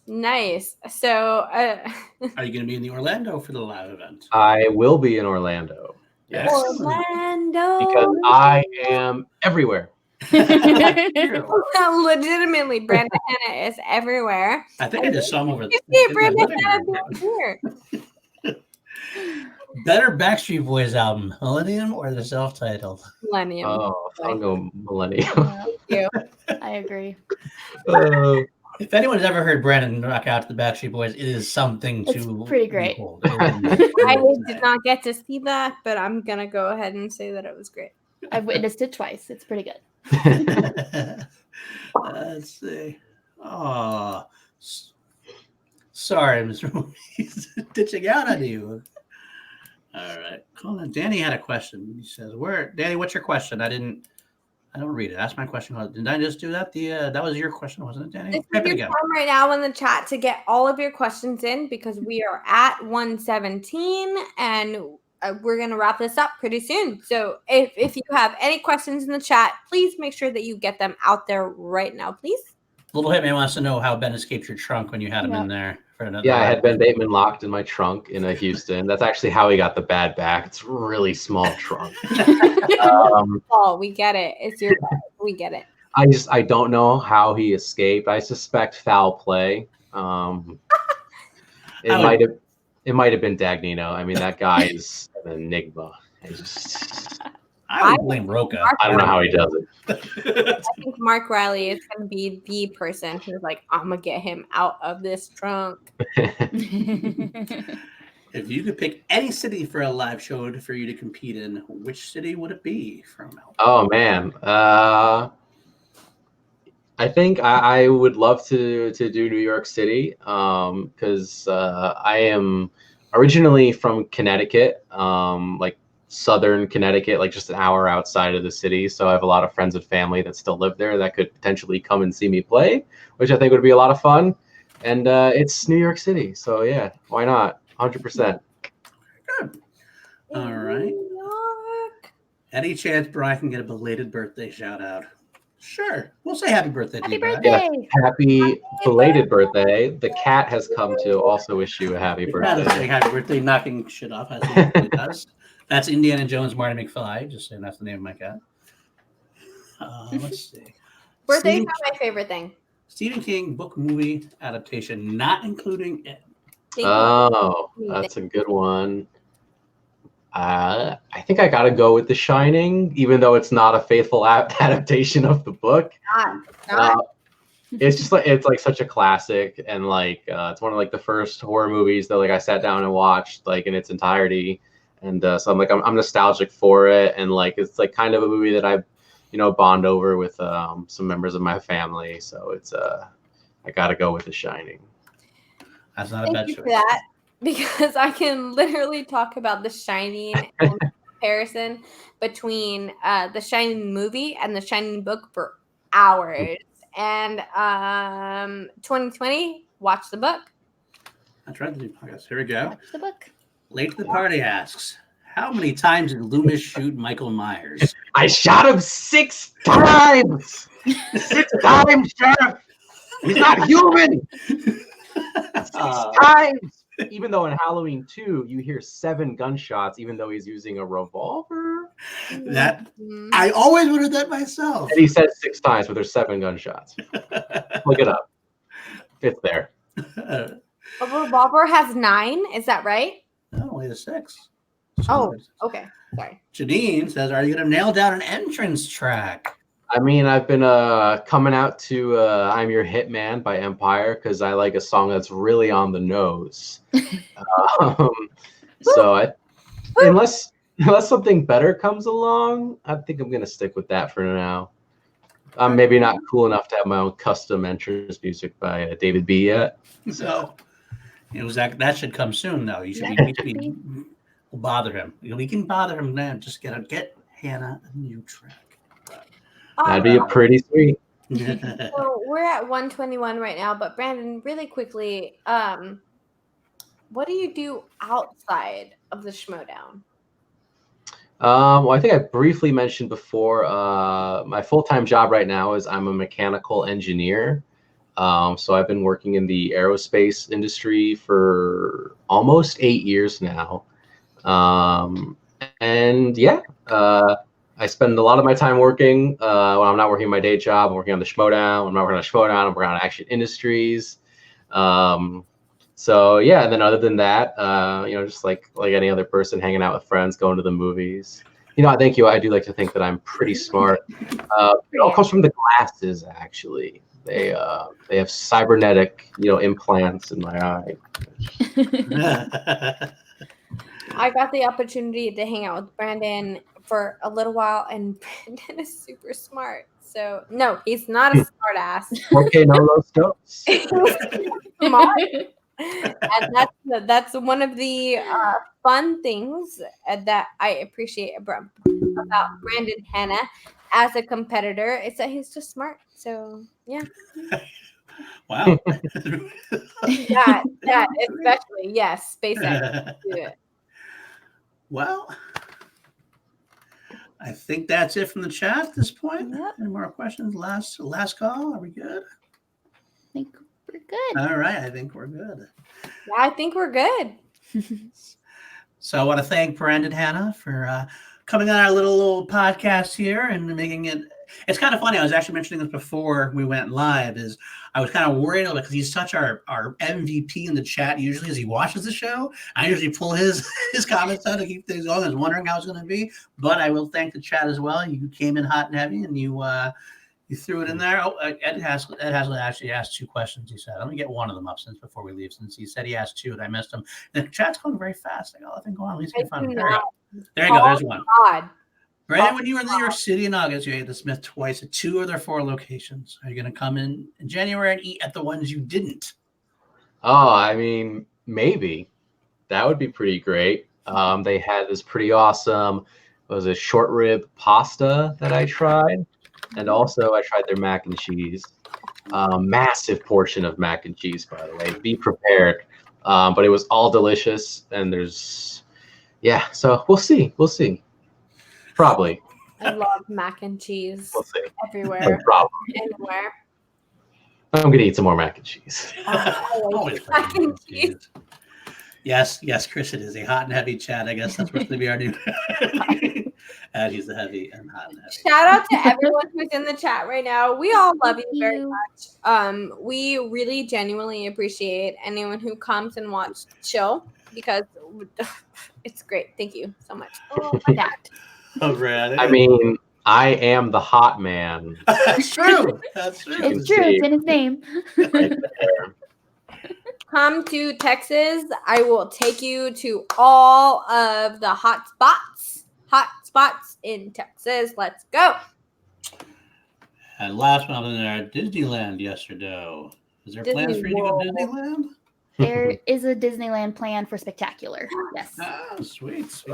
Nice. So, are you going to be in the Orlando for the live event? I will be in Orlando. Yes. Orlando. Because I am everywhere. Legitimately, Brandon Hanna is everywhere. I think I just saw him over there. You see Brandon Hanna here. Better Backstreet Boys album, Millennium or the self-titled? Millennium. Oh, I'll go Millennium. Thank you. I agree. If anyone's ever heard Brandon rock out to the Backstreet Boys, it is something it's pretty great. I did not get to see that, but I'm going to go ahead and say that it was great. I've witnessed it twice. It's pretty good. Let's see. Oh, sorry, Mr. He's ditching out on you. All right. Hold on. Danny had a question. He says, Danny, what's your question? I don't read it. Ask my question. Did I just do that? That was your question, wasn't it, Danny? This is your time right now in the chat to get all of your questions in, because we are at 1:17 and we're going to wrap this up pretty soon. So if you have any questions in the chat, please make sure that you get them out there right now, please. Little Hitman wants to know how Ben escaped your trunk when you had him in there. Yeah, I had Ben Bateman locked in my trunk in Houston. That's actually how he got the bad back. It's a really small trunk. Oh, we get it. It's your bad. We get it. I don't know how he escaped. I suspect foul play. It might have been Dagnino. I mean, that guy is an enigma. I would blame Roca. I don't know how he does it. I think Mark Riley is going to be the person who's like, I'm going to get him out of this trunk. If you could pick any city for a live show for you to compete in, which city would it be from? Oh, man. I think I would love to do New York City, because I am originally from Connecticut, like southern Connecticut, like just an hour outside of the city. So I have a lot of friends and family that still live there that could potentially come and see me play, which I think would be a lot of fun. And it's New York City. So yeah, why not? 100%. Good. All right. Any chance Brian can get a belated birthday shout out? Sure. We'll say happy birthday to Happy you, Brad. birthday! Yes, happy belated birthday. The cat has come to also wish you a happy The cat is birthday. saying happy birthday, knocking shit off as he usually does. That's Indiana Jones Marty McFly. Just saying that's the name of my cat. Let's see. Birthdays are my favorite thing. Stephen King book movie adaptation, not including it. Oh, that's a good one. I think I gotta go with The Shining, even though it's not a faithful adaptation of the book. It's just like it's like such a classic, and like it's one of like the first horror movies that like I sat down and watched like in its entirety, and so I'm nostalgic for it, and like it's like kind of a movie that I bond over with some members of my family, so it's I gotta go with The Shining. That's not a bad choice. For that, because I can literally talk about The Shining and the comparison between The Shining movie and The Shining book for hours. And 2020, watch the book. That's right. Here we go. Watch the book. Late to the Party asks, how many times did Loomis shoot Michael Myers? I shot him 6 times. 6 times, Sheriff. He's not human. 6 times. Even though in Halloween 2, you hear 7 gunshots, even though he's using a revolver. That I always wondered that myself. And he said 6 times, but there's 7 gunshots. Look it up. It's there. A revolver has 9. Is that right? No, only the 6. Oh, okay. Sorry. Janine says, are you going to nail down an entrance track? I mean, I've been coming out to I'm Your Hitman by Empire because I like a song that's really on the nose. So unless something better comes along, I think I'm going to stick with that for now. I'm maybe not cool enough to have my own custom entrance music by David B. yet. So that should come soon, though. You should be we'll bother him. We can bother him then. Just get Hanna a new track. That'd be pretty sweet. So we're at 121 right now, but Brandon, really quickly, what do you do outside of the Schmodown? Well, I think I briefly mentioned before, my full-time job right now is I'm a mechanical engineer. So I've been working in the aerospace industry for almost 8 years now. And yeah, I spend a lot of my time working when I'm not working my day job. I'm working on the Schmodown. When I'm not working on the Schmodown, I'm working on Action Industries. So yeah, and then other than that, just like any other person, hanging out with friends, going to the movies. Thank you. I do like to think that I'm pretty smart. It all comes from the glasses, actually. They have cybernetic, implants in my eye. I got the opportunity to hang out with Brandon for a little while, and Brandon is super smart. So no, he's not a smart ass. Okay, no los dos. Smart. And that's one of the fun things that I appreciate about Brandon Hanna as a competitor. It's that he's just smart. So yeah. Wow. that especially, yes, SpaceX. Do it. Well, I think that's it from the chat at this point. Yep. Any more questions? Last call. Are we good? I think we're good. All right. I think we're good. Yeah, I think we're good. So I want to thank Brandon Hanna for coming on our little podcast here and making it. It's kind of funny. I was actually mentioning this before we went live. Is I was kind of worried about it because he's such our MVP in the chat usually as he watches the show. I usually pull his comments out to keep things going. I was wondering how it's going to be, but I will thank the chat as well. You came in hot and heavy, and you threw it in there. Oh, Ed Haslett actually asked 2 questions. He said, "Let me get one of them up before we leave." Since he said he asked 2, and I missed them. And the chat's going very fast. I got nothing going on. At least I can find them. There you go. There's one. God. Brandon, when you were in New York City in August, you ate the Smith twice at 2 of their 4 locations. Are you going to come in January and eat at the ones you didn't? Oh, I mean, maybe. That would be pretty great. They had this pretty awesome, was a short rib pasta that I tried. And also I tried their mac and cheese. Massive portion of mac and cheese, by the way. Be prepared. But it was all delicious. And so we'll see. Probably. I love mac and cheese We'll see. No everywhere, problem. anywhere. I'm gonna eat some more mac and cheese. Always mac mac and cheese. Yes, Chris, it is a hot and heavy chat. I guess that's what's going to be our new. And he's the heavy and hot and heavy. Shout out to everyone who's in the chat right now. We all love you Thank very you. much. We really genuinely appreciate anyone who comes and watches the show because it's great. Thank you so much. Oh, that. Oh, Brad. I mean, I am the hot man. That's true. That's true. It's true. It's in his name. Right there. Come to Texas. I will take you to all of the hot spots in Texas. Let's go. And last one, there, Disneyland yesterday. Is there plans for you to go to Disneyland? There is a Disneyland plan for Spectacular. Yes. Oh, sweet.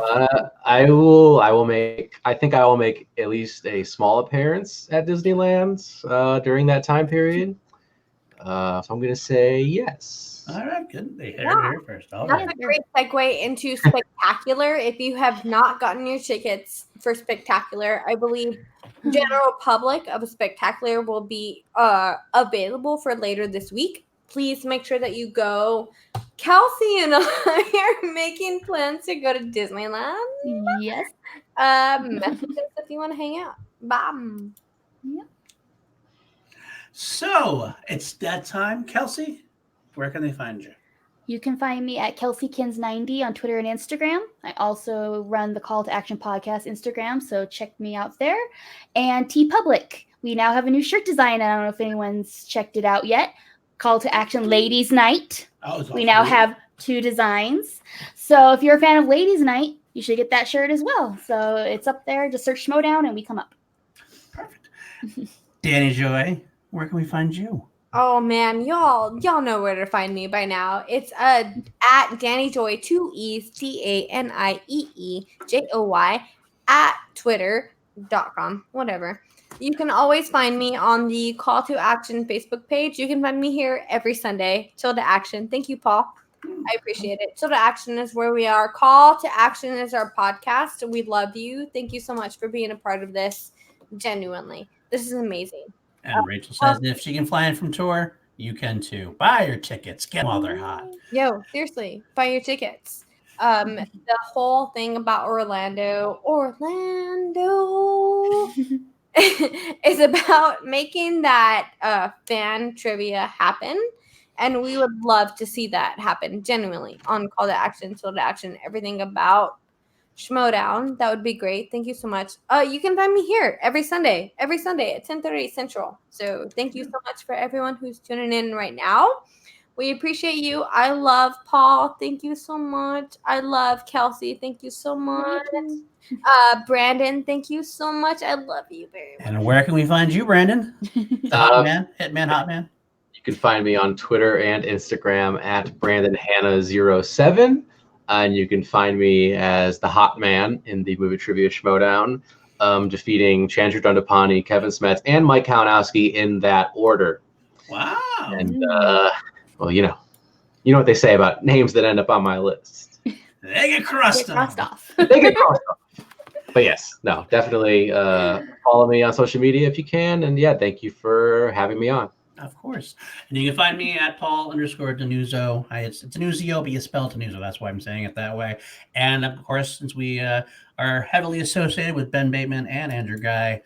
I will make. I think I will make at least a small appearance at Disneyland during that time period. So I'm gonna say yes. All right, good. They heard it first. All That's right. a great segue into Spectacular. If you have not gotten your tickets for Spectacular, I believe general public of Spectacular will be available for later this week. Please make sure that you go. Kelsey and I are making plans to go to Disneyland. Yes. Message us if you want to hang out. Bam. So it's that time, Kelsey. Where can they find you? You can find me at KelseyKins90 on Twitter and Instagram. I also run the Call to Action podcast Instagram, so check me out there. And TeePublic. We now have a new shirt design. I don't know if anyone's checked it out yet. Call to Action Ladies Night. Oh, We now have 2 designs. So if you're a fan of Ladies Night, you should get that shirt as well. So it's up there. Just search Schmodown and we come up. Perfect. Danny Joy, where can we find you? Oh man, y'all know where to find me by now. It's at Danny Joy 2 E's DANIEEJOY at twitter.com. Whatever. You can always find me on the Call to Action Facebook page. You can find me here every Sunday. Till to Action. Thank you, Paul. I appreciate it. Till to Action is where we are. Call to Action is our podcast. We love you. Thank you so much for being a part of this. Genuinely. This is amazing. And Rachel says if she can fly in from tour, you can too. Buy your tickets. Get them while they're hot. Yo, seriously, buy your tickets. The whole thing about Orlando is about making that fan trivia happen. And we would love to see that happen genuinely on Call to Action, Till to Action, everything about Schmodown. That would be great. Thank you so much. You can find me here every Sunday at 10:30 Central. So thank you so much for everyone who's tuning in right now. We appreciate you. I love Paul. Thank you so much. I love Kelsey. Thank you so much. Brandon, thank you so much. I love you very much. And where can we find you, Brandon? Hitman, Hotman. You can find me on Twitter and Instagram at BrandonHanna07. And you can find me as the Hot Man in the Movie Trivia Schmodown, defeating Chandra Dundapani, Kevin Smets, and Mike Kalinowski in that order. Wow. And, well, you know what they say about names that end up on my list. They get crossed off. They get crossed off. But yes, no, definitely follow me on social media if you can. And yeah, thank you for having me on. Of course. And you can find me at Paul_Denuzzo. It's Denuzio, but you spell Denuzzo. That's why I'm saying it that way. And of course, since we are heavily associated with Ben Bateman and Andrew Guy,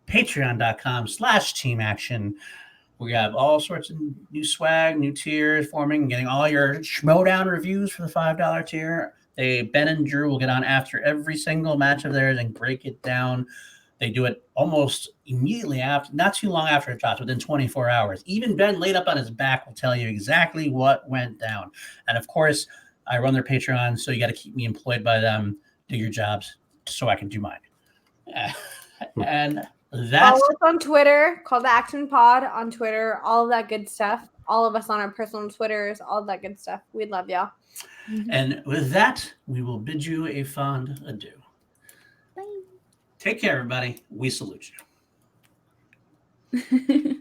patreon.com/Team Action. We have all sorts of new swag, new tiers forming, getting all your Schmodown reviews for the $5 tier. Ben and Drew will get on after every single match of theirs and break it down. They do it almost immediately after, not too long after it drops, within 24 hours. Even Ben laid up on his back will tell you exactly what went down. And of course, I run their Patreon, so you got to keep me employed by them, do your jobs, so I can do mine. And that's follow us on Twitter, Call to Action Pod on Twitter, all of that good stuff. All of us on our personal Twitters, all of that good stuff. We love y'all. And with that, we will bid you a fond adieu. Bye. Take care, everybody. We salute you.